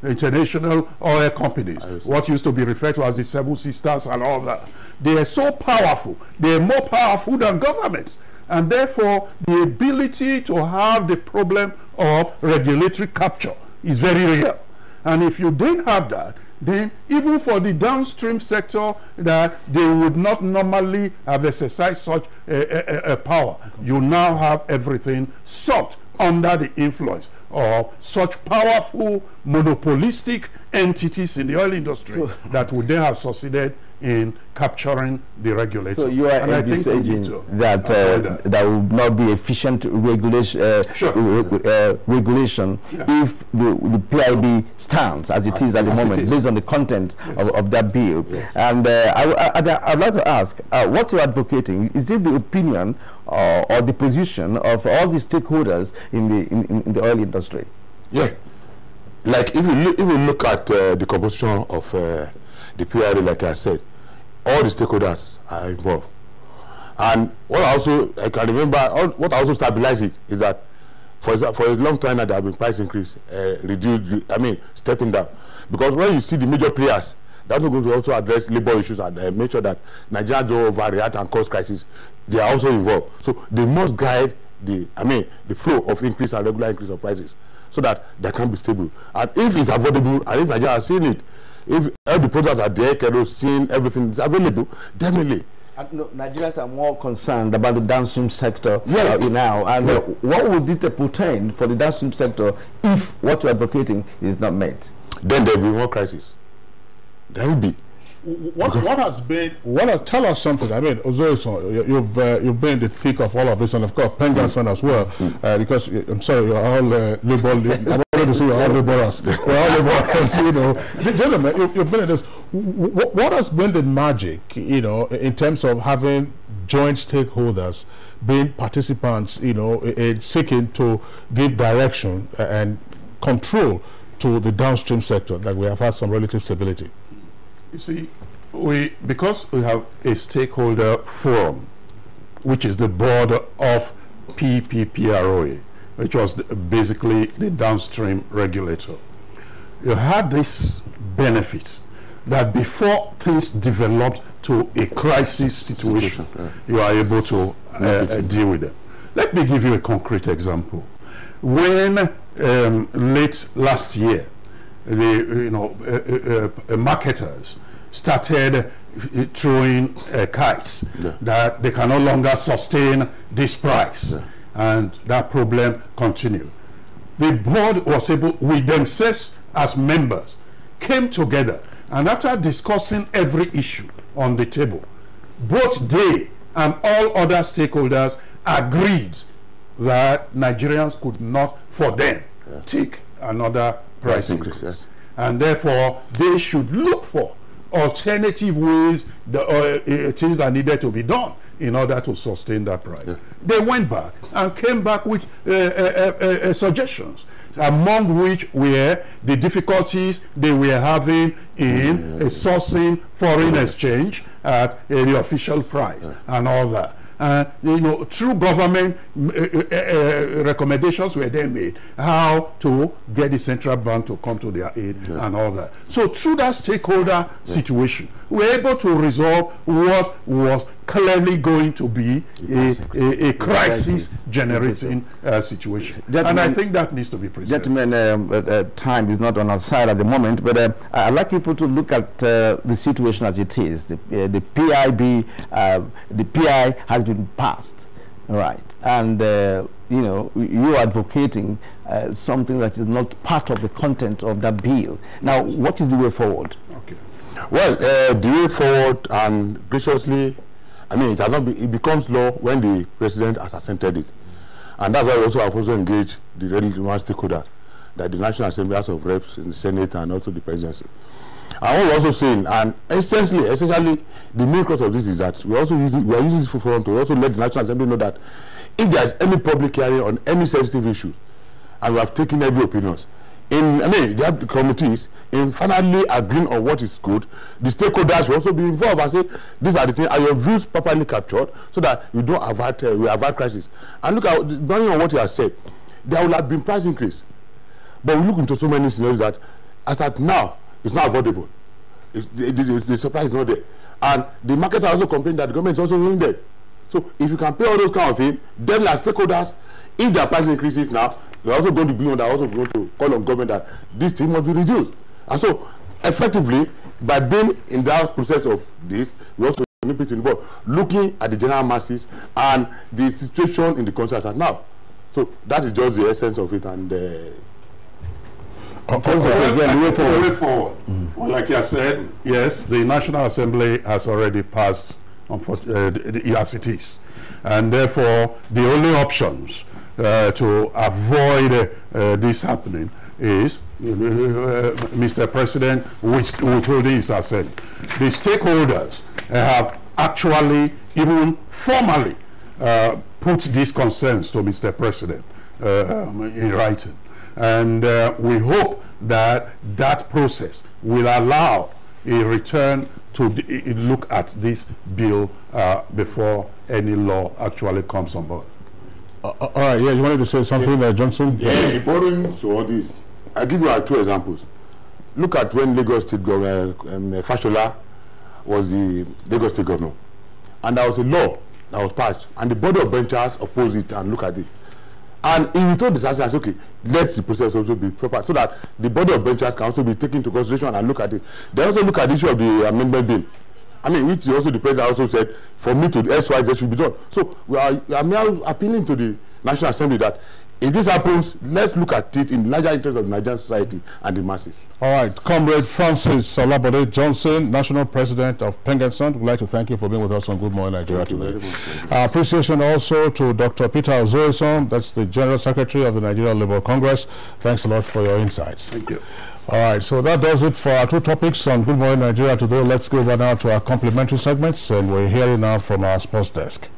S3: international oil companies, what used to be referred to as the Seven Sisters and all that, they are so powerful. They are more powerful than governments. And therefore, the ability to have the problem of regulatory capture is very real. And if you don't have that, then even for the downstream sector that they would not normally have exercised such a power, you now have everything sucked under the influence of such powerful monopolistic entities in the oil industry that would then have succeeded in capturing the regulator.
S12: So you are envisaging that there will not be efficient regulation, regulation if the PIB stands as it is at the moment, based on the content of that bill. And I'd like to ask, what you're advocating, is it the opinion or the position of all the stakeholders in the oil industry?
S4: Yeah. Like if you look at the composition of the PIB, like I said, all the stakeholders are involved. And what I can remember, what also stabilizes it is that for a long time now there have been price increase, stepping down. Because when you see the major players, that's going to also address labor issues and make sure that Nigeria don't overreact and cause crisis. They are also involved. So they must guide the flow of increase and regular increase of prices, so that they can be stable. And if it's affordable, and if Nigeria has seen it, if all the products are there, kerosene, everything is available, definitely
S12: No, Nigerians are more concerned about the downstream sector now. And what would it portend for the downstream sector if what you're advocating is not met?
S4: Then there will be more crisis. There will be.
S9: What has been? Tell us something. I mean, Ozoe, you've been in the thick of all of this, and of course, Pengason as well. Because I'm sorry, you're all labor. I'm already to say you're all laborers. We're all laborers, you know. Gentlemen, you've been in this. What has been the magic, you know, in terms of having joint stakeholders, being participants, you know, in seeking to give direction and control to the downstream sector, that we have had some relative stability?
S3: You see, because we have a stakeholder forum, which is the board of PPPROA, which was basically the downstream regulator, you had this benefit that before things developed to a crisis situation, you are able to deal with them. Let me give you a concrete example. When late last year, the marketers started throwing kites that they can no longer sustain this price, and that problem continued. The board was able, with themselves as members, came together, and after discussing every issue on the table, both they and all other stakeholders agreed that Nigerians could not, for them, take another price increase. And therefore, they should look for alternative ways, things that needed to be done in order to sustain that price. They went back and came back with suggestions, among which were the difficulties they were having in sourcing foreign exchange at the official price and all that. You know, through government recommendations were then made how to get the central bank to come to their aid and all that. So through that stakeholder situation, we were able to resolve what was clearly going to be a crisis generating situation. And I think that needs to be preserved.
S12: Gentlemen, time is not on our side at the moment, but I'd like people to look at the situation as it is. The PI has been passed, right? And you know, you are advocating something that is not part of the content of that bill. Now, what is the way forward?
S3: Okay.
S4: Well, the way forward, and graciously, I mean, it has not been, it becomes law when the president has assented it. And that's why we also have also engaged the relevant stakeholder, that the National Assembly, House of Reps, in the Senate, and also the presidency. And what we're also saying, and essentially, the main cause of this is that we are using this forum to also let the National Assembly know that if there is any public hearing on any sensitive issues, and we have taken every opinion, they have the committees in finally agreeing on what is good. The stakeholders will also be involved and say, these are the things, are your views properly captured, so that we don't avert crisis. And look at, depending on what you have said, there will have been price increase. But we look into so many scenarios that, as at now, it's not avoidable. The supply is not there. And the markets are also complaining that the government is also doing that. So if you can pay all those kind of things, then as stakeholders, if there are price increases now, we're also going to be on that, also going to call on government that this thing must be reduced. And so, effectively, by being in that process of this, we also need to involve looking at the general masses and the situation in the country as at now. So that is just the essence of it. And the
S3: way forward. Well, like I said, yes, the National Assembly has already passed as it is, and therefore the only options to avoid this happening is Mr. President withholding his assent. The stakeholders have actually even formally put these concerns to Mr. President in writing, and we hope that that process will allow a return to look at this bill before any law actually comes on board.
S9: All right, yeah, you wanted to say something there, Johnson?
S4: Yeah, borrowing to all this, I'll give you 2 examples. Look at when Lagos State Governor Fashola was the Lagos State Governor, and there was a law that was passed, and the Board of Benchers opposed it and look at it. And he told the citizens, okay, let the process also be proper, so that the Board of Benchers can also be taken into consideration and look at it. They also look at the issue of the amendment bill. I mean, which also the president also said, for me to do XYZ should be done. So I'm now appealing to the National Assembly that if this happens, let's look at it in the larger interest of the Nigerian society and the masses.
S9: All right, Comrade Francis Olabode Johnson, National President of Pengenson, we'd like to thank you for being with us on Good Morning Nigeria today. Appreciation also to Dr. Peter Ozoeson, that's the General Secretary of the Nigeria Labour Congress. Thanks a lot for your insights.
S3: Thank you.
S9: All right, so that does it for our two topics on Good Morning Nigeria today. Let's go over now to our complimentary segments, and we're hearing now from our sports desk.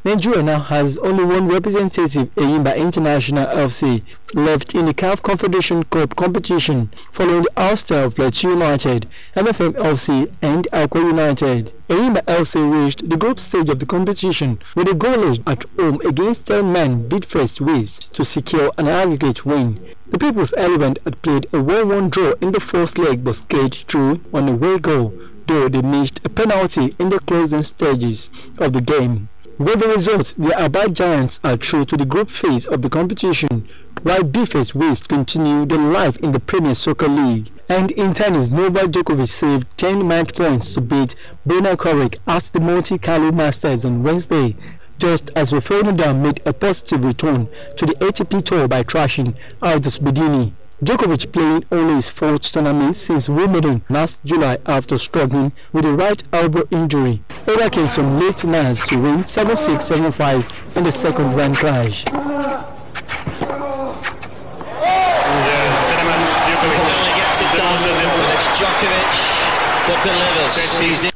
S7: Nigeria now has only one representative, Eyimba International FC, left in the CAF Confederation Cup competition following the ouster of Plateau United, MFM FC and Akwa United. Eyimba FC reached the group stage of the competition with a goalless at home against 10-man Bidfest West to secure an aggregate win. The People's Elephant had played a 1-1 draw in the first leg but skate through on a away goal, though they missed a penalty in the closing stages of the game. With the result, the Aba Giants are through to the group phase of the competition, while Bidfest West continue their life in the Premier Soccer League. And in tennis, Novak Djokovic saved 10 match points to beat Bernard Korek at the Monte Carlo Masters on Wednesday, just as Rafael Nadal made a positive return to the ATP Tour by thrashing Aldous Bedini. Djokovic playing only his fourth tournament since Wimbledon last July after struggling with a right elbow injury, overcame some late nerves to win 7-6, 7-5 in the second round clash.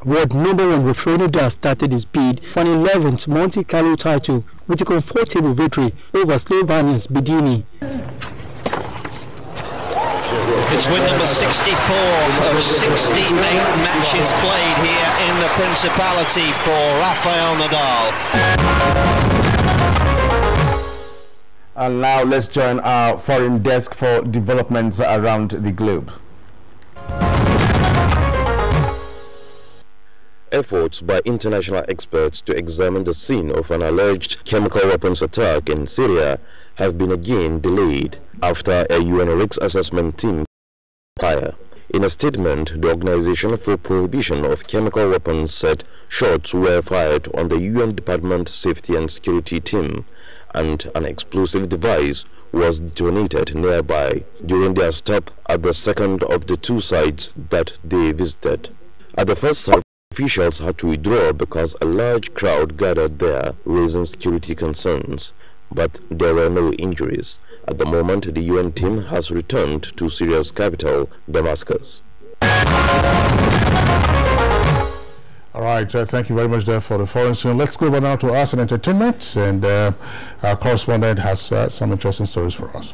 S7: World number one Rafael Nadal started his bid for an 11th Monte Carlo title with a comfortable victory over Slovenia's Bedini.
S8: It's win number 64 of 68 matches played here in the Principality for Rafael Nadal.
S12: And now let's join our foreign desk for developments around the globe.
S23: Efforts by international experts to examine the scene of an alleged chemical weapons attack in Syria have been again delayed after a UN risk assessment team fire. In a statement, the Organization for Prohibition of Chemical Weapons said shots were fired on the UN Department Safety and Security team and an explosive device was detonated nearby during their stop at the second of the two sites that they visited. At the first site, officials had to withdraw because a large crowd gathered there, raising security concerns, but there were no injuries. At the moment, the UN team has returned to Syria's capital, Damascus.
S9: All right, thank you very much there for the foreign scene. Let's go over now to arts and entertainment, and our correspondent has some interesting stories for us.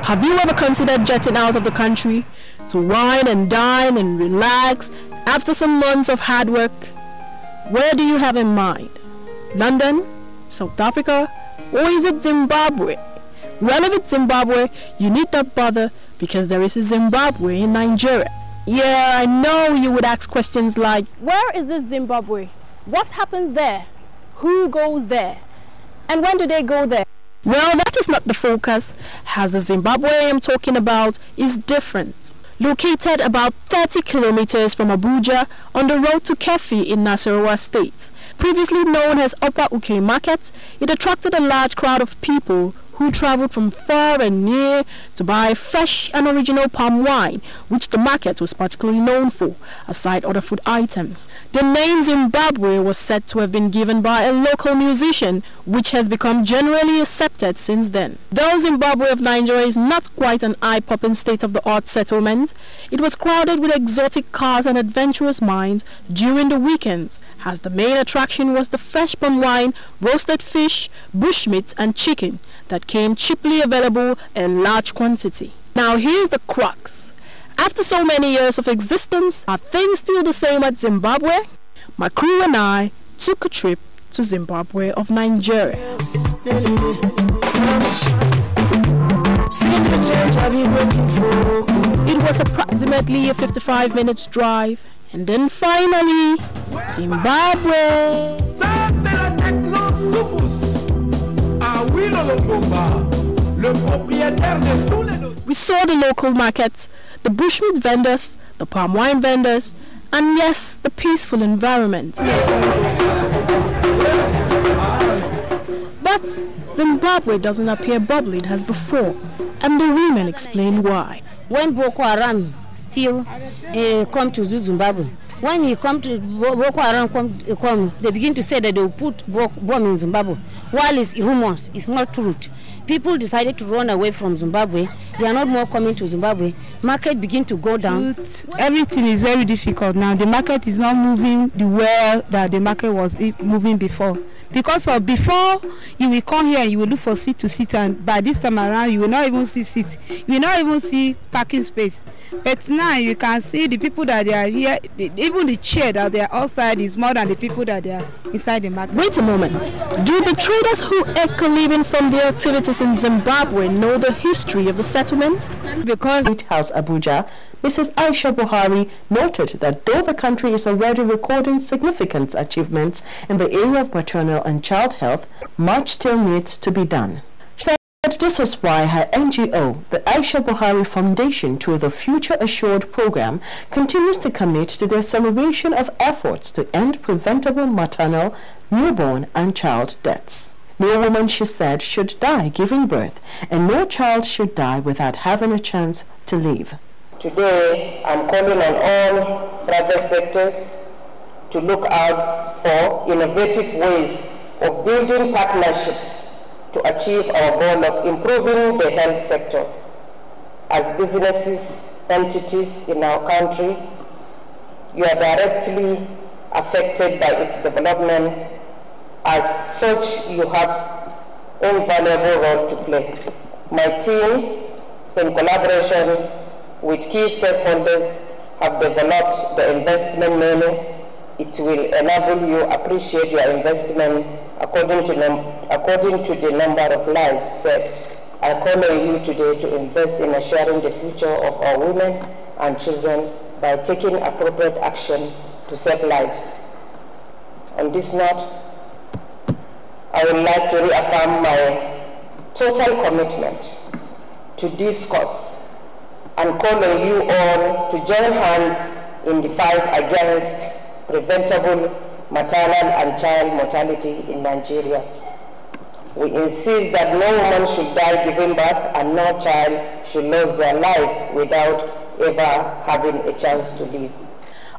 S24: Have you ever considered jetting out of the country to wine and dine and relax after some months of hard work? Where do you have in mind? London? South Africa? Or is it Zimbabwe? Well, if it's Zimbabwe, you need not bother because there is a Zimbabwe in Nigeria. Yeah, I know you would ask questions like, where is this Zimbabwe? What happens there? Who goes there? And when do they go there? Well, that is not the focus, as the Zimbabwe I am talking about is different. Located about 30 kilometers from Abuja on the road to Kefi in Nasarawa State, previously known as Upper Uke Market, it attracted a large crowd of people who traveled from far and near to buy fresh and original palm wine, which the market was particularly known for, aside other food items. The name Zimbabwe was said to have been given by a local musician, which has become generally accepted since then. Though Zimbabwe of Nigeria is not quite an eye-popping state-of-the-art settlement, it was crowded with exotic cars and adventurous minds during the weekends, as the main attraction was the fresh palm wine, roasted fish, bushmeat and chicken that came cheaply available in large quantity. Now here's the crux. After so many years of existence, are things still the same at Zimbabwe? My crew and I took a trip to Zimbabwe of Nigeria. It was approximately a 55 minutes drive, and then finally, Zimbabwe. We saw the local markets, the bushmeat vendors, the palm wine vendors, and yes, the peaceful environment. But Zimbabwe doesn't appear bubbling as before, and the women explain why.
S10: When Boko Haram still come to Zimbabwe, when he come to Boko Haram come, they begin to say that they will put bomb in Zimbabwe. While it's rumors, it's not truth. People decided to run away from Zimbabwe. They are not more coming to Zimbabwe. Market begin to go down.
S11: Everything is very difficult now. The market is not moving the way that the market was moving before. Because of before, you will come here and you will look for seat to sit, and by this time around, you will not even see seats. You will not even see parking space. But now you can see the people that they are here, even the chair that they are outside is more than the people that they are inside the market.
S24: Wait a moment. Do the traders who echo living from their activities in Zimbabwe know the history of the settlement?
S13: Because White House Abuja, Mrs. Aisha Buhari noted that though the country is already recording significant achievements in the area of maternal and child health, much still needs to be done. She said this is why her NGO, the Aisha Buhari Foundation, through the Future Assured program, continues to commit to the acceleration of efforts to end preventable maternal, newborn and child deaths. No woman, she said, should die giving birth, and no child should die without having a chance to live.
S15: Today, I'm calling on all private sectors to look out for innovative ways of building partnerships to achieve our goal of improving the health sector. As businesses, entities in our country, you are directly affected by its development. As such, you have an invaluable role to play. My team, in collaboration with key stakeholders, have developed the investment menu. It will enable you to appreciate your investment according to the number of lives saved. I call on you today to invest in assuring the future of our women and children by taking appropriate action to save lives. On this note, I would like to reaffirm my total commitment to this cause and call on you all to join hands in the fight against preventable maternal and child mortality in Nigeria. We insist that no woman should die giving birth and no child should lose their life without ever having a chance to live.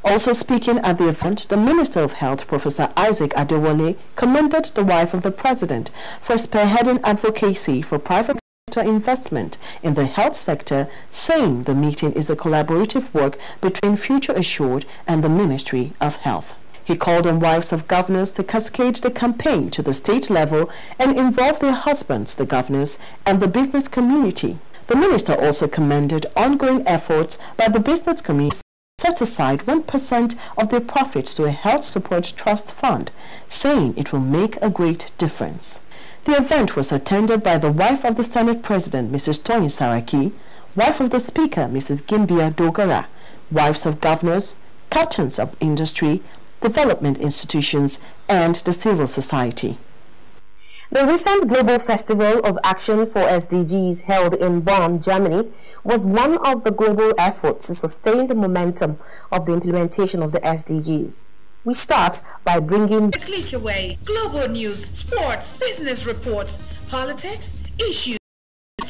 S13: Also speaking at the event, the Minister of Health, Professor Isaac Adewale, commended the wife of the President for spearheading advocacy for private sector investment in the health sector, saying the meeting is a collaborative work between Future Assured and the Ministry of Health. He called on wives of governors to cascade the campaign to the state level and involve their husbands, the governors, and the business community. The minister also commended ongoing efforts by the business community set aside 1% of their profits to a health support trust fund, saying it will make a great difference. The event was attended by the wife of the Senate President, Mrs. Tony Saraki, wife of the Speaker, Mrs. Gimbia Dogara, wives of governors, captains of industry, development institutions, and the civil society.
S25: The recent Global Festival of Action for SDGs held in Bonn, Germany, was one of the global efforts to sustain the momentum of the implementation of the SDGs. We start by bringing
S26: a click away global news, sports, business reports, politics, issues,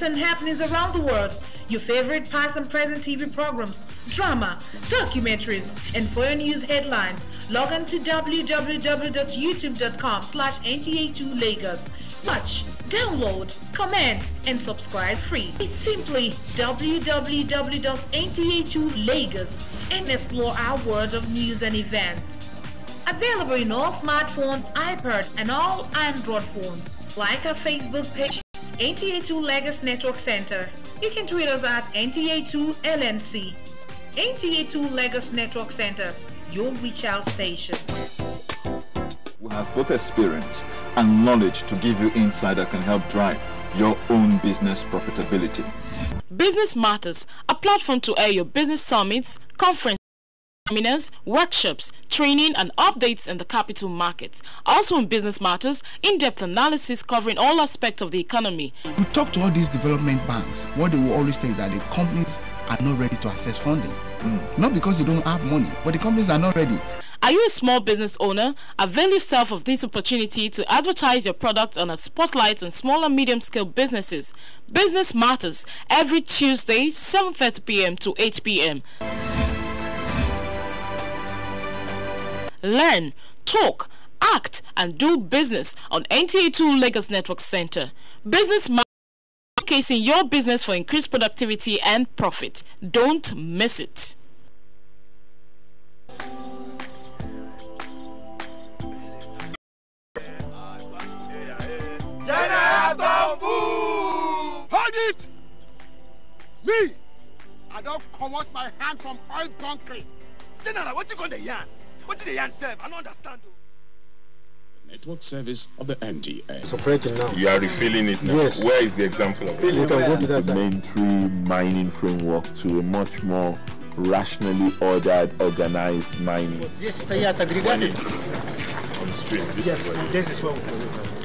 S26: and happenings around the world, your favorite past and present TV programs, drama, documentaries, and for your news headlines, log on to www.youtube.com/NTA2Lagos. Watch, download, comment, and subscribe free. It's simply www.NTA2Lagos and explore our world of news and events. Available in all smartphones, iPads, and all Android phones. Like our Facebook page, NTA2Lagos Network Center. You can tweet us at NTA2LNC. NTA2Lagos Network Center, your reach out station.
S27: Who has both experience and knowledge to give you insight that can help drive your own business profitability.
S28: Business Matters, a platform to air your business summits, conferences,
S5: seminars, workshops, training and updates in the capital markets. Also in business matters, in-depth analysis covering all aspects of the economy.
S6: We talk to all these development banks. What they will always tell you that the companies are not ready to access funding. Not because they don't have money, but the companies are not ready.
S5: Are you a small business owner? Avail yourself of this opportunity to advertise your product on a spotlight on small and medium-scale businesses. Business Matters, every Tuesday, 7:30 p.m. to 8 p.m. Learn, talk, act, and do business on NTA2Lagos Network Center. Business Matters, showcasing your business for increased productivity and profit. Don't miss it.
S14: Hold it! Me! I don't come out my hand from oil concrete. General, what you going to yarn? What did the yarn say? I don't understand.
S16: Network service of the NTA.
S14: It's operating now.
S16: You are refilling it now.
S14: Yes.
S16: Where is the example of it?
S14: You can go to that side.
S27: Complementary mining framework to a much more rationally ordered, organized mining.
S16: When it's on stream, this is what
S14: this is what we do.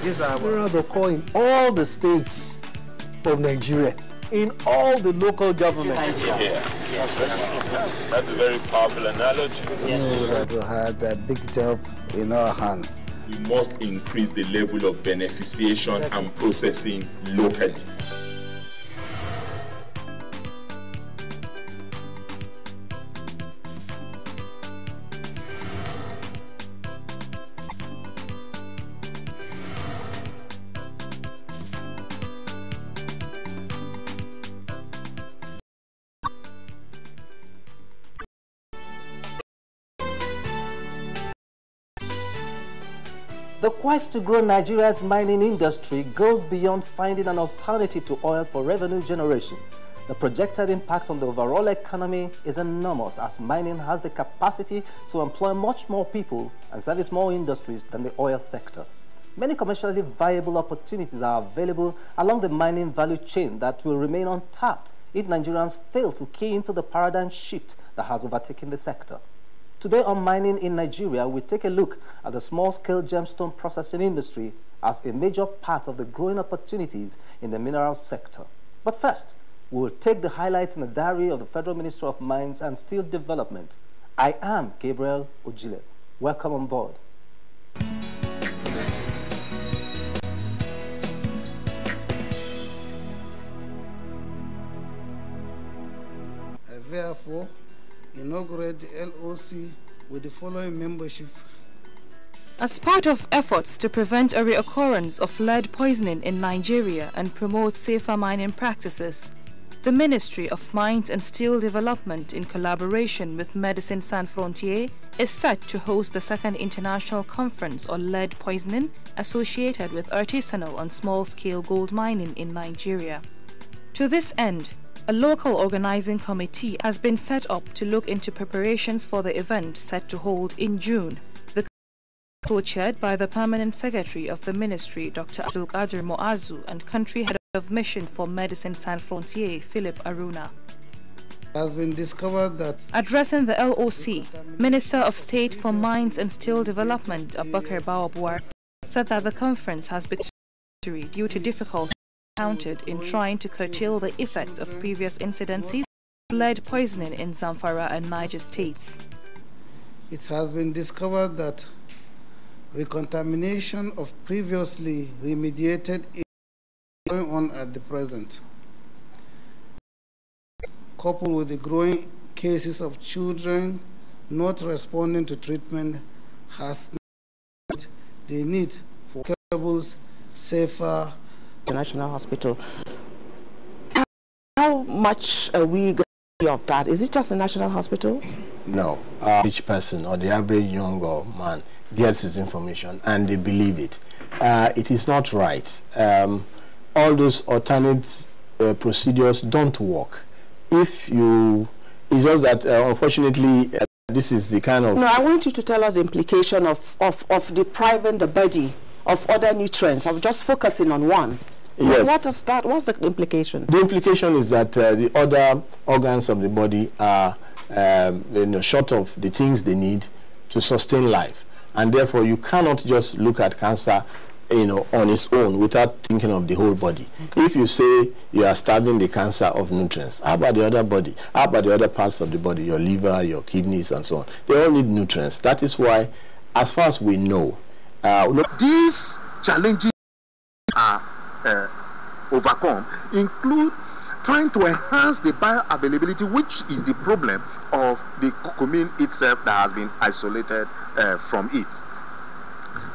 S14: These are minerals occur in all the states of Nigeria, in all the local government.
S16: Yeah. That's a very powerful analogy.
S14: Yes.
S16: That
S14: we had a big job in our hands.
S16: We must increase the level of beneficiation and processing locally.
S17: The quest to grow Nigeria's mining industry goes beyond finding an alternative to oil for revenue generation. The projected impact on the overall economy is enormous, as mining has the capacity to employ much more people and service more industries than the oil sector. Many commercially viable opportunities are available along the mining value chain that will remain untapped if Nigerians fail to key into the paradigm shift that has overtaken the sector. Today on Mining in Nigeria, we take a look at the small-scale gemstone processing industry as a major part of the growing opportunities in the minerals sector. But first, we will take the highlights in the diary of the Federal Minister of Mines and Steel Development. I am Gabriel Ojile. Welcome on board.
S18: Therefore, inaugurate the LOC with the following membership.
S24: As part of efforts to prevent a reoccurrence of lead poisoning in Nigeria and promote safer mining practices, the Ministry of Mines and Steel Development, in collaboration with Médecins Sans Frontières, is set to host the second international conference on lead poisoning associated with artisanal and small-scale gold mining in Nigeria. To this end, a local organizing committee has been set up to look into preparations for the event set to hold in June. The committee is co-chaired by the Permanent Secretary of the Ministry, Dr. Abdulkadir Moazu, and Country Head of Mission for Médecins Sans Frontières, Philip Aruna.
S18: It has been discovered that...
S24: Addressing the LOC, Minister of State for Mines and Steel Development, Abubakar Bawabwar, said that the conference has been due to difficulties encountered in trying to curtail the effects of previous incidences of lead poisoning in Zamfara and Niger states.
S18: It has been discovered that recontamination of previously remediated is going on at the present, coupled with the growing cases of children not responding to treatment, has the need for cables, safer
S19: National Hospital. How much are we going to see of that? Is it just a national hospital?
S28: No. Each person or the average younger man gets his information and they believe it. It is not right. All those alternate procedures don't work. It's just that unfortunately this is the kind of...
S19: No, I want you to tell us the implication of depriving the body of other nutrients. I'm just focusing on one.
S28: Yes.
S19: What is that? What's the implication?
S28: The implication is that the other organs of the body are short of the things they need to sustain life. And therefore, you cannot just look at cancer on its own without thinking of the whole body. Okay. If you say you are starving the cancer of nutrients, how about the other body? How about the other parts of the body, your liver, your kidneys, and so on? They all need nutrients. That is why, as far as we know,
S14: these challenges are overcome include trying to enhance the bioavailability, which is the problem of the cocoon itself that has been isolated from it.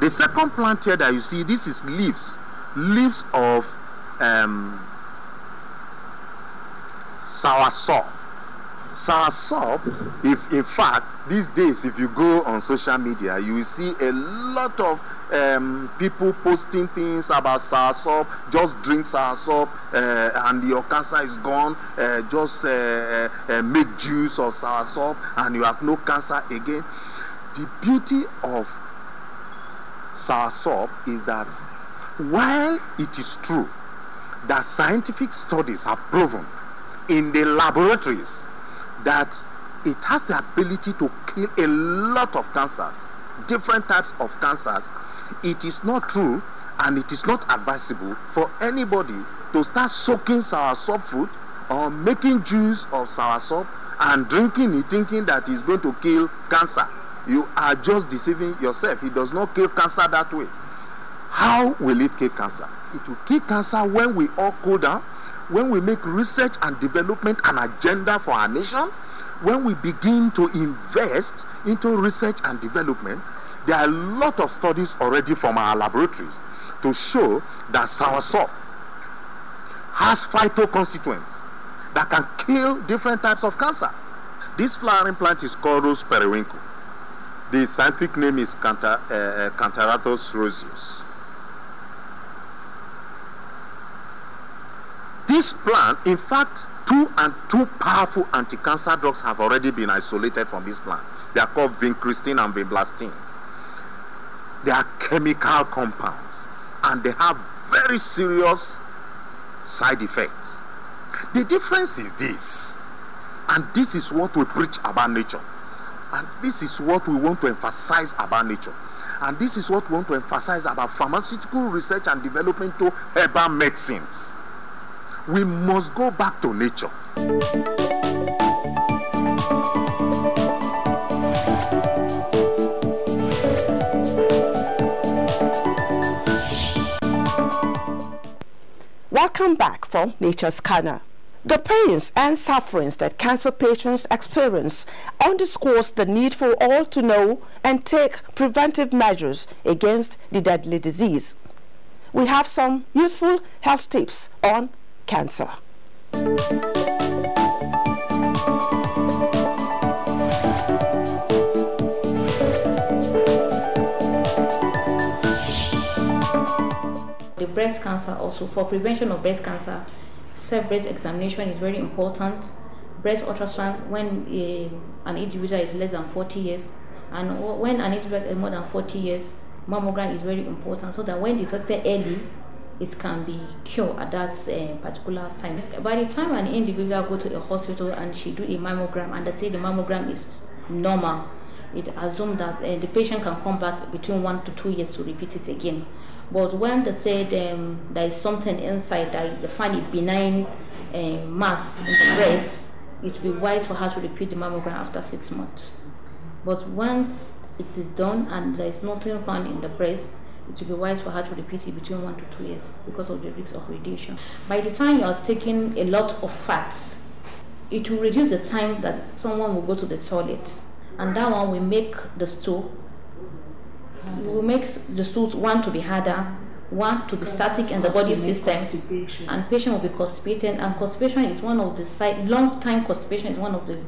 S14: The second plant here that you see, this is leaves of soursop. Soursop, if in fact these days, if you go on social media, you will see a lot of people posting things about soursop. Just drink soursop and your cancer is gone. Just make juice of soursop and you have no cancer again. The beauty of soursop is that while it is true that scientific studies have proven in the laboratories that it has the ability to kill a lot of cancers, different types of cancers, it is not true and it is not advisable for anybody to start soaking soursop fruit or making juice of soursop and drinking it thinking that it's going to kill cancer. You are just deceiving yourself. It does not kill cancer that way. How will it kill cancer? It will kill cancer when we all cool down, when we make research and development an agenda for our nation, when we begin to invest into research and development. There are a lot of studies already from our laboratories to show that soursop has phytoconstituents that can kill different types of cancer. This flowering plant is called Rose periwinkle. The scientific name is Cantharathus roseus. This plant, in fact, two powerful anti-cancer drugs have already been isolated from this plant. They are called vincristine and vinblastine. They are chemical compounds and they have very serious side effects. The difference is this, and this is what we preach about nature. And this is what we want to emphasize about nature. And this is what we want to emphasize about pharmaceutical research and development to herbal medicines. We must go back to nature.
S19: Welcome back from Nature's Corner. The pains and sufferings that cancer patients experience underscores the need for all to know and take preventive measures against the deadly disease. We have some useful health tips on cancer.
S1: The breast cancer also, for prevention of breast cancer, self-breast examination is very important. Breast ultrasound when an individual is less than 40 years, and when an individual is more than 40 years, mammogram is very important so that when detected early, it can be cured at that particular time. By the time an individual go to a hospital and she do a mammogram and they say the mammogram is normal, it assumes that the patient can come back between 1 to 2 years to repeat it again. But when they say there is something inside that they find a benign mass in the breast, it will be wise for her to repeat the mammogram after 6 months. But once it is done and there is nothing found in the breast, it will be wise for her to repeat it between 1 to 2 years because of the risk of radiation. By the time you are taking a lot of fats, it will reduce the time that someone will go to the toilet, and that one will make the stool. It will make the stool, one, to be harder, one, to be static in the body system, and patient will be constipated. And constipation is one of the long-time constipation is one of the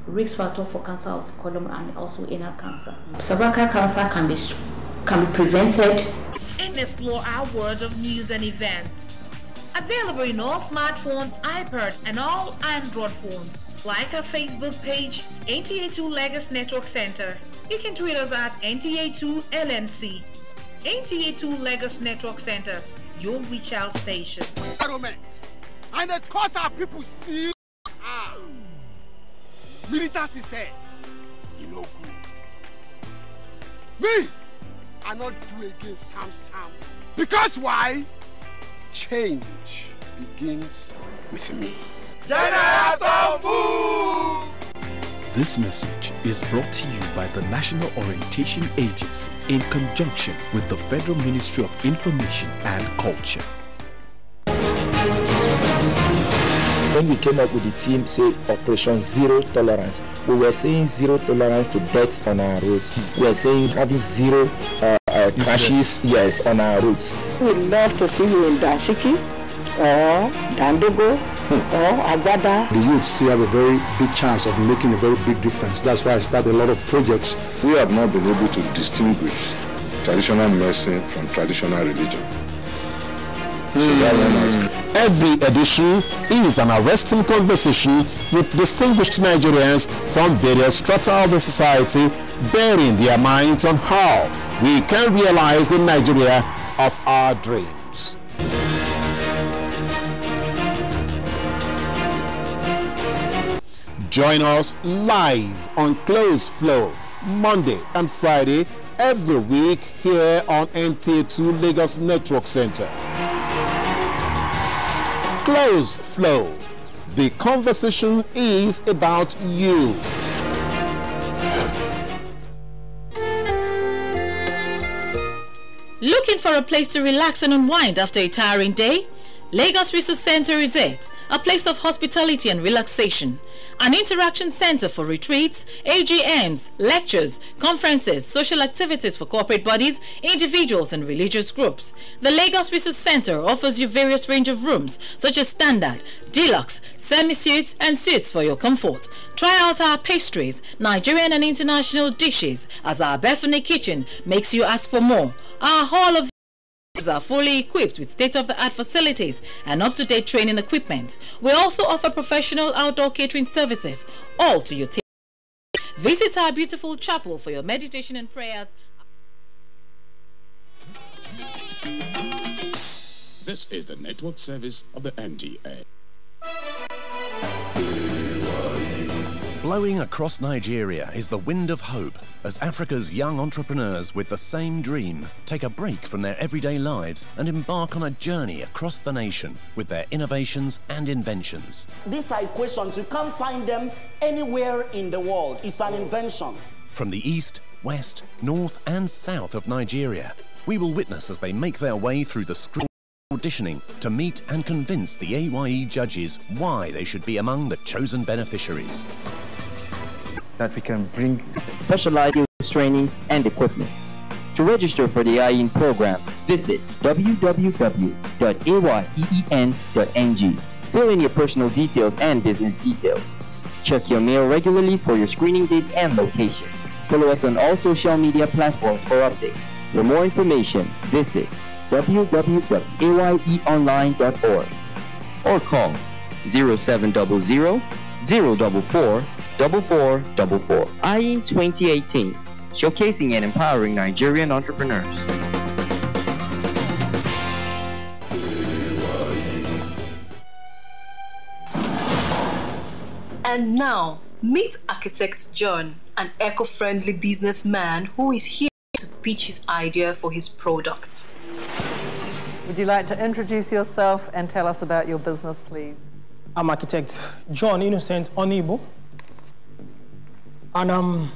S1: risk factors for cancer of the colon and also anal cancer. Cervical cancer can be prevented.
S26: And explore our world of news and events. Available in all smartphones, iPads, and all Android phones. Like our Facebook page, NTA2Lagos Network Center. You can tweet us at NTA2LNC. NTA2Lagos Network Center, your reach out station.
S14: And it costs our people see.
S2: Militants said, you know good. Me, I not do against Sam. Because why? Change begins with me.
S3: This message is brought to you by the National Orientation Agency in conjunction with the Federal Ministry of Information and Culture.
S4: When we came up with the team, say Operation Zero Tolerance, we were saying zero tolerance to deaths on our roads. We were saying having zero crashes, yes, on our roads.
S7: We'd love to see you in Dashiki or Dandogo or Agbada.
S8: The youth still have a very big chance of making a very big difference. That's why I started a lot of projects.
S20: We have not been able to distinguish traditional medicine from traditional religion. So that one has...
S21: Every edition is an arresting conversation with distinguished Nigerians from various strata of the society, bearing their minds on how we can realize the Nigeria of our dreams. Join us live on Close Flow, Monday and Friday, every week here on NTA2Lagos Network Center. Close Flow. The conversation is about you.
S22: Looking for a place to relax and unwind after a tiring day? Lagos Resource Center is it. A place of hospitality and relaxation. An interaction center for retreats, AGMs, lectures, conferences, social activities for corporate bodies, individuals and religious groups. The Lagos Resource Center offers you various range of rooms such as standard, deluxe, semi-suites and suites for your comfort. Try out our pastries, Nigerian and international dishes as our Bethany kitchen makes you ask for more. Our hall of are fully equipped with state-of-the-art facilities and up-to-date training equipment. We also offer professional outdoor catering services, all to your taste. Visit our beautiful chapel for your meditation and prayers.
S29: This is the network service of the NTA.
S30: Blowing across Nigeria is the wind of hope as Africa's young entrepreneurs with the same dream take a break from their everyday lives and embark on a journey across the nation with their innovations and inventions.
S31: These are equations. You can't find them anywhere in the world. It's an invention.
S30: From the east, west, north and south of Nigeria, we will witness as they make their way through the screen auditioning to meet and convince the AYE judges why they should be among the chosen beneficiaries.
S32: That we can bring specialized training and equipment. To register for the IEN program, visit www.ayeen.ng. Fill in your personal details and business details. Check your mail regularly for your screening date and location. Follow us on all social media platforms for updates. For more information, visit www.ayeonline.org or call 0700 044 4444. IEN 2018, showcasing and empowering Nigerian entrepreneurs.
S24: And now, meet Architect John, an eco-friendly businessman who is here to pitch his idea for his product.
S33: Would you like to introduce yourself and tell us about your business, please?
S34: I'm Architect John Innocent Onibo, and I'm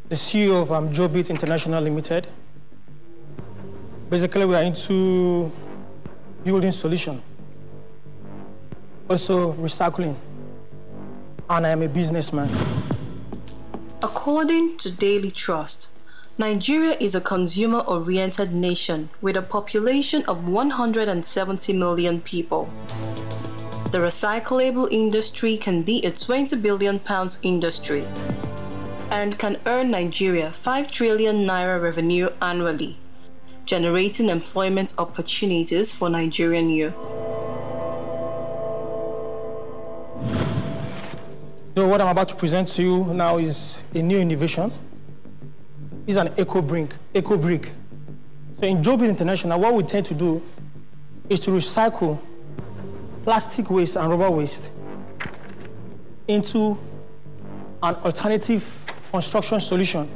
S34: the CEO of Jobit International Limited. Basically, we are into building solution, also recycling, and I am a businessman.
S24: According to Daily Trust, Nigeria is a consumer-oriented nation with a population of 170 million people. The recyclable industry can be a £20 billion industry and can earn Nigeria 5 trillion naira revenue annually, generating employment opportunities for Nigerian youth.
S34: So what I'm about to present to you now is a new innovation. It's an eco brick. So in Jobit International, what we tend to do is to recycle plastic waste and rubber waste into an alternative construction solution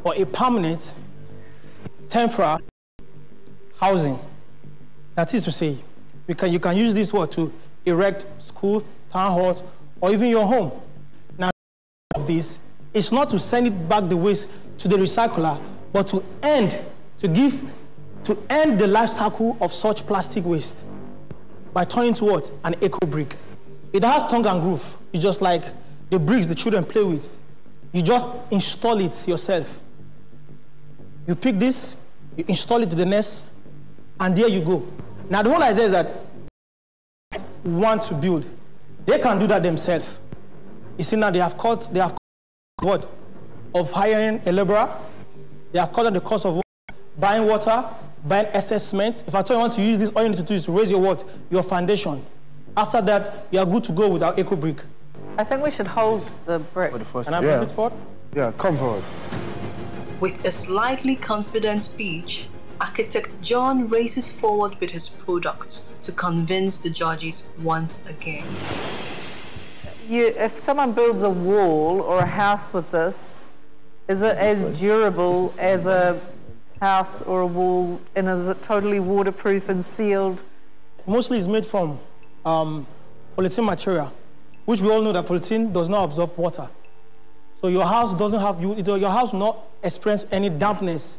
S34: for a permanent, temporary housing. That is to say, you can use this word to erect school, town halls, or even your home. Now, of this is not to send it back the waste to the recycler, but to end the life cycle of such plastic waste by turning to what? An eco brick. It has tongue and groove. It's just like the bricks the children play with. You just install it yourself. You pick this, you install it to the nest, and there you go. Now the whole idea is that want to build, they can do that themselves. You see now they have cut what? Of hiring a laborer. They have cut down the cost of buying water, buying excess cement. If I tell you want to use this, all you need to do is to raise your what? Your foundation. After that, you are good to go with our eco brick.
S33: I think we should hold the brick.
S34: Can I bring it forward?
S8: Yeah, come forward.
S5: With a slightly confident speech, architect John races forward with his product to convince the judges once again.
S33: If someone builds a wall or a house with this, is it as durable as a house or a wall, and is it totally waterproof and sealed?
S34: Mostly it's made from polythene material, which we all know that polythene does not absorb water. So your house doesn't have, your house will not experience any dampness.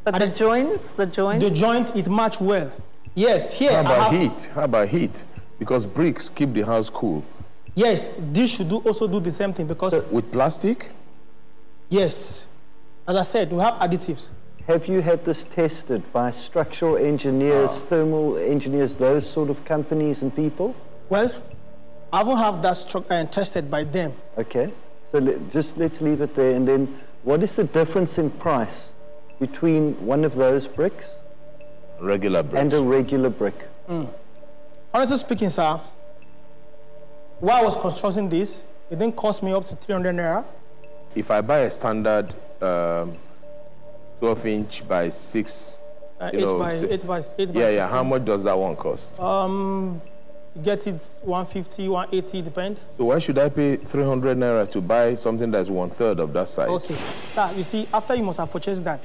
S33: But the joints? The
S28: joint,
S34: it match well. Yes, here
S28: How about heat? How about heat? Because bricks keep the house cool.
S34: Yes, this should also do the same thing because...
S28: with plastic?
S34: Yes. As I said, we have additives.
S6: Have you had this tested by structural engineers, thermal engineers, those sort of companies and people?
S34: Well, I haven't have that tested by them.
S6: Okay, so let's leave it there. And then what is the difference in price between one of those bricks
S28: regular brick
S6: and a regular brick?
S34: Honestly speaking, sir, while I was constructing this, it didn't cost me up to 300 naira.
S28: If I buy a standard 12-inch by 6,
S34: 8 by 16.
S28: How much does that one cost?
S34: You get it 150, 180, depend.
S28: So why should I pay 300 naira to buy something that's 1/3 of that size?
S34: Okay, sir, you see, after you must have purchased that,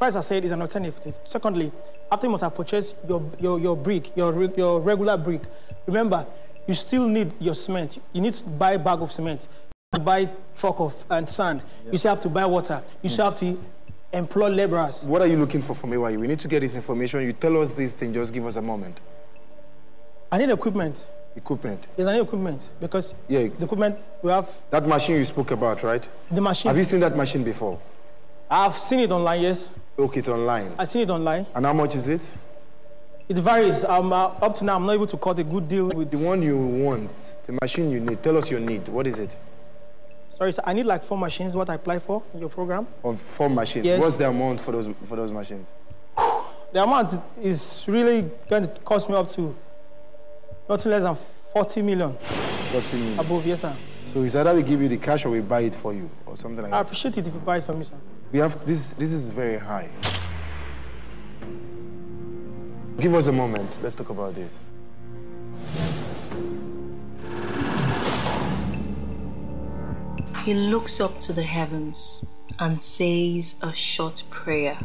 S34: first I said is an alternative. Secondly, after you must have purchased your brick, your regular brick, remember, you still need your cement. You need to buy a bag of cement. You buy truck of sand. You still have to buy water. You still have to employ laborers.
S9: What are you looking for from AYE? We need to get this information. You tell us this thing, just give us a moment.
S34: I need equipment.
S9: Equipment?
S34: Yes, I need equipment because
S9: the
S34: equipment we have...
S9: That machine you spoke about, right?
S34: The machine.
S9: Have you seen that machine before?
S34: I've seen it online, yes.
S9: Okay, it's online.
S34: I've seen it online.
S9: And how much is it?
S34: It varies. Up to now, I'm not able to cut a good deal with...
S9: The one you want, the machine you need, tell us your need. What is it?
S34: Sorry, sir, I need like 4 machines, what I apply for in your program.
S9: 4 machines?
S34: Yes.
S9: What's the amount for those machines?
S34: The amount is really going to cost me up to nothing less than 40 million.
S9: 40 million?
S34: Above, yes, sir.
S9: So is either we give you the cash or we buy it for you, or something like that?
S34: I appreciate it if you buy it for me, sir.
S9: We have, this is very high. Give us a moment, let's talk about this.
S5: He looks up to the heavens and says a short prayer.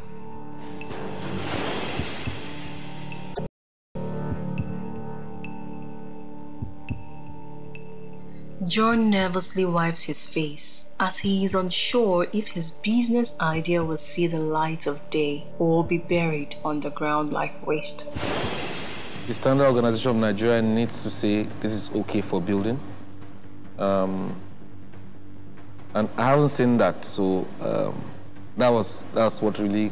S5: John nervously wipes his face as he is unsure if his business idea will see the light of day or be buried underground like waste.
S4: The Standard Organization of Nigeria needs to say this is okay for building. And I haven't seen that, so that's what really,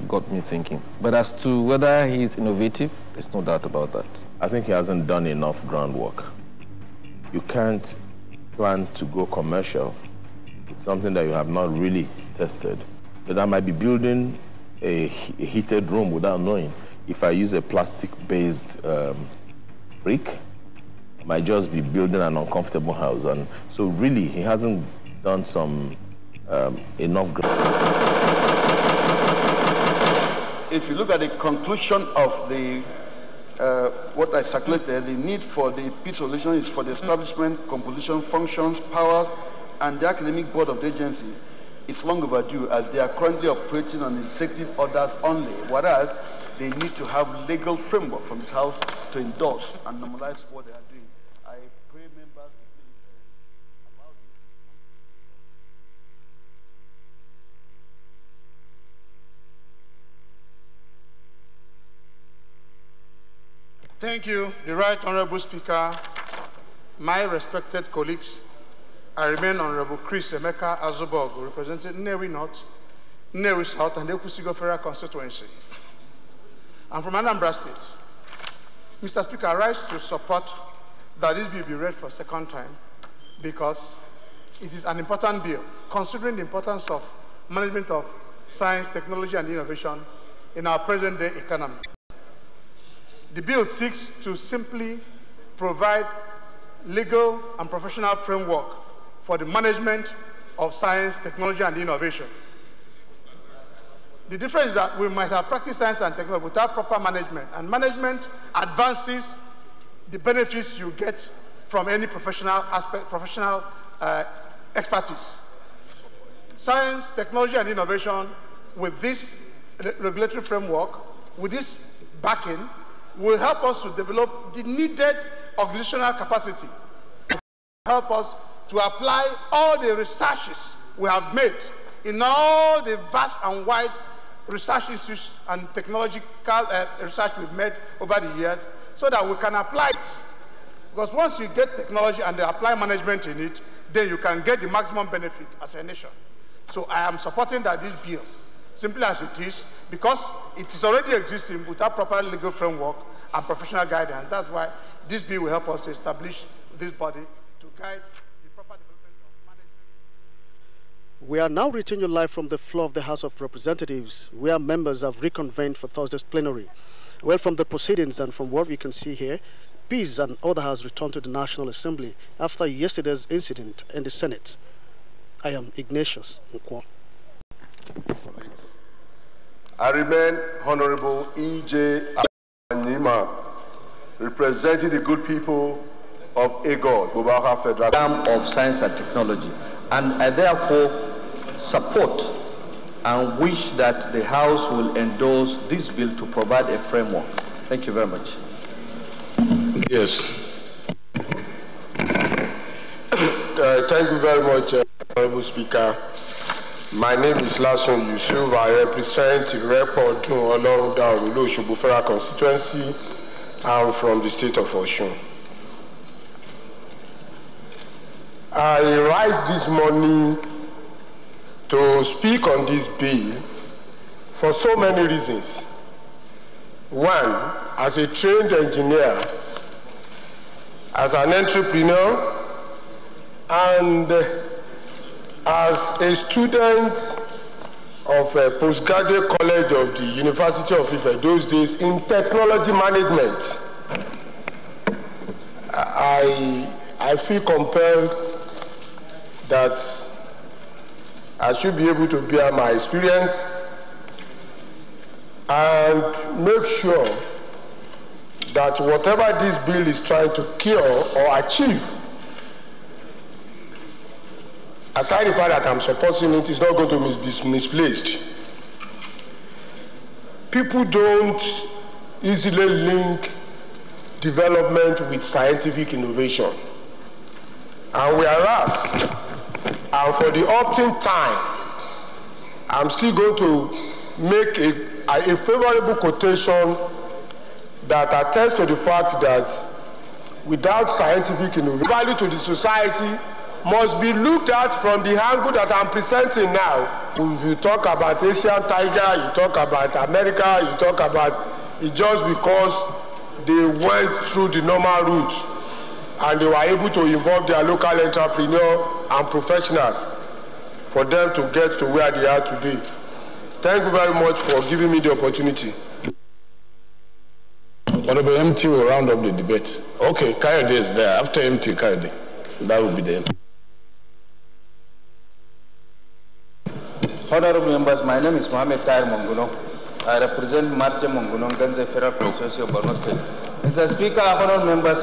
S4: got me thinking. But as to whether he's innovative, there's no doubt about that.
S28: I think he hasn't done enough groundwork. You can't plan to go commercial with something that you have not really tested. But I might be building a heated room without knowing. If I use a plastic-based brick, I might just be building an uncomfortable house. And so really, he hasn't done some enough ground.
S10: If you look at the conclusion of the
S1: what I circulated, the need for the PID solution is for the establishment, composition, functions, powers, and the academic board of the agency. It's long overdue, as they are currently operating on executive orders only, whereas they need to have legal framework from this House to endorse and normalize what they are doing. I pray members to please allow this.
S10: Thank you, the Right Honorable Speaker, my respected colleagues. I remain Honorable Chris Emeka Azubog, representing Nnewi North, Nnewi South, and Ekusigo Federal Constituency. I'm from Anambra State. Mr. Speaker, I rise to support that this bill be read for a second time because it is an important bill, considering the importance of management of science, technology, and innovation in our present-day economy. The bill seeks to simply provide legal and professional framework for the management of science, technology, and innovation. The difference is that we might have practiced science and technology without proper management, and management advances the benefits you get from any professional expertise. Science, technology, and innovation, with this regulatory framework, with this backing, will help us to develop the needed organizational capacity, help us to apply all the researches we have made in all the vast and wide research issues and technological research we've made over the years, so that we can apply it. Because once you get technology and apply management in it, then you can get the maximum benefit as a nation. So I am supporting that this bill, simply as it is, because it is already existing without proper legal framework and professional guidance. That's why this bill will help us to establish this body to guide the proper development of management.
S11: We are now reaching you live from the floor of the House of Representatives, where members have reconvened for Thursday's plenary. Well, from the proceedings and from what we can see here, peace and order has returned to the National Assembly after yesterday's incident in the Senate. I am Ignatius Nkwo.
S12: I remain Honorable E.J. Anyima, representing the good people of EGOD, Bubaka Federal
S13: of Science and Technology, and I therefore support and wish that the House will endorse this bill to provide a framework. Thank you very much.
S12: Yes. Thank you very much, Honorable Speaker. My name is Lason Yusuf. I represent Report Olorunda Olosogbo Federal Constituency. I'm from the state of Osun. I rise this morning to speak on this bill for so many reasons. One, as a trained engineer, as an entrepreneur, and as a student of a postgraduate college of the University of Ife those days in technology management, I feel compelled that I should be able to bear my experience and make sure that whatever this bill is trying to cure or achieve, aside the fact that I'm supporting it, is not going to be misplaced. People don't easily link development with scientific innovation. And whereas, and for the opting time, I'm still going to make a favorable quotation that attests to the fact that without scientific innovation, value to the society must be looked at from the angle that I'm presenting now. If you talk about Asian tiger, you talk about America, you talk about it just because they went through the normal route and they were able to involve their local entrepreneur and professionals for them to get to where they are today. Thank you very much for giving me the opportunity.
S20: Honorable MT will round up the debate. Okay, Kayode is there. After MT, Kayode. That will be the end.
S15: Honorable members, my name is Mohamed Tahir Monguno. I represent Marche Monguno, Ganze Federal Constituency of Borno State.
S2: Mr. Speaker, honourable members,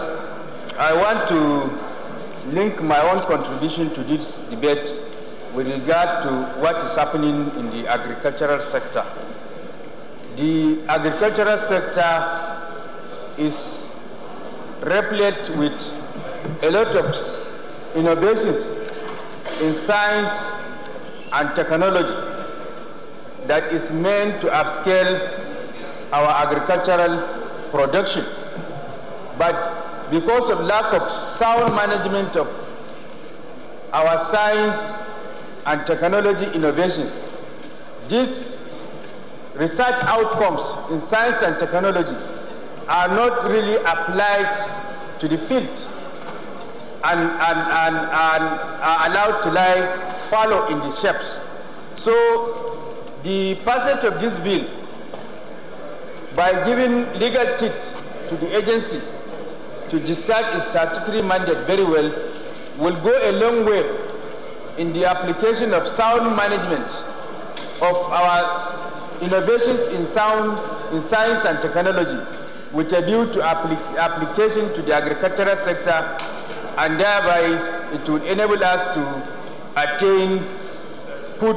S2: I want to link my own contribution to this debate with regard to what is happening in the agricultural sector. The agricultural sector is replete with a lot of innovations in science and technology that is meant to upscale our agricultural production. But because of lack of sound management of our science and technology innovations, these research outcomes in science and technology are not really applied to the field and are allowed to lie fallow in the shelves. So the passage of this bill, by giving legal teeth to the agency to discharge its statutory mandate very well, will go a long way in the application of sound management of our innovations in science and technology, with a view to application to the agricultural sector, and thereby it will enable us to attain food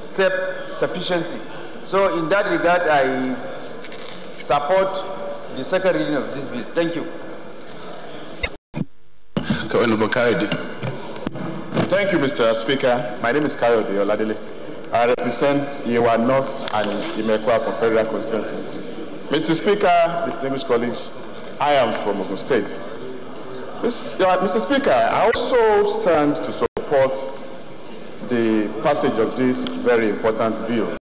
S2: self-sufficiency. So in that regard, I support the second reading of this bill. Thank you.
S3: Thank you, Mr. Speaker. My name is Kayode Oladele. I represent Yewa North and Imekwa from Federal Constituency. Mr. Speaker, distinguished colleagues, I am from Ogun State. Mr. Speaker, I also stand to support the passage of this very important bill.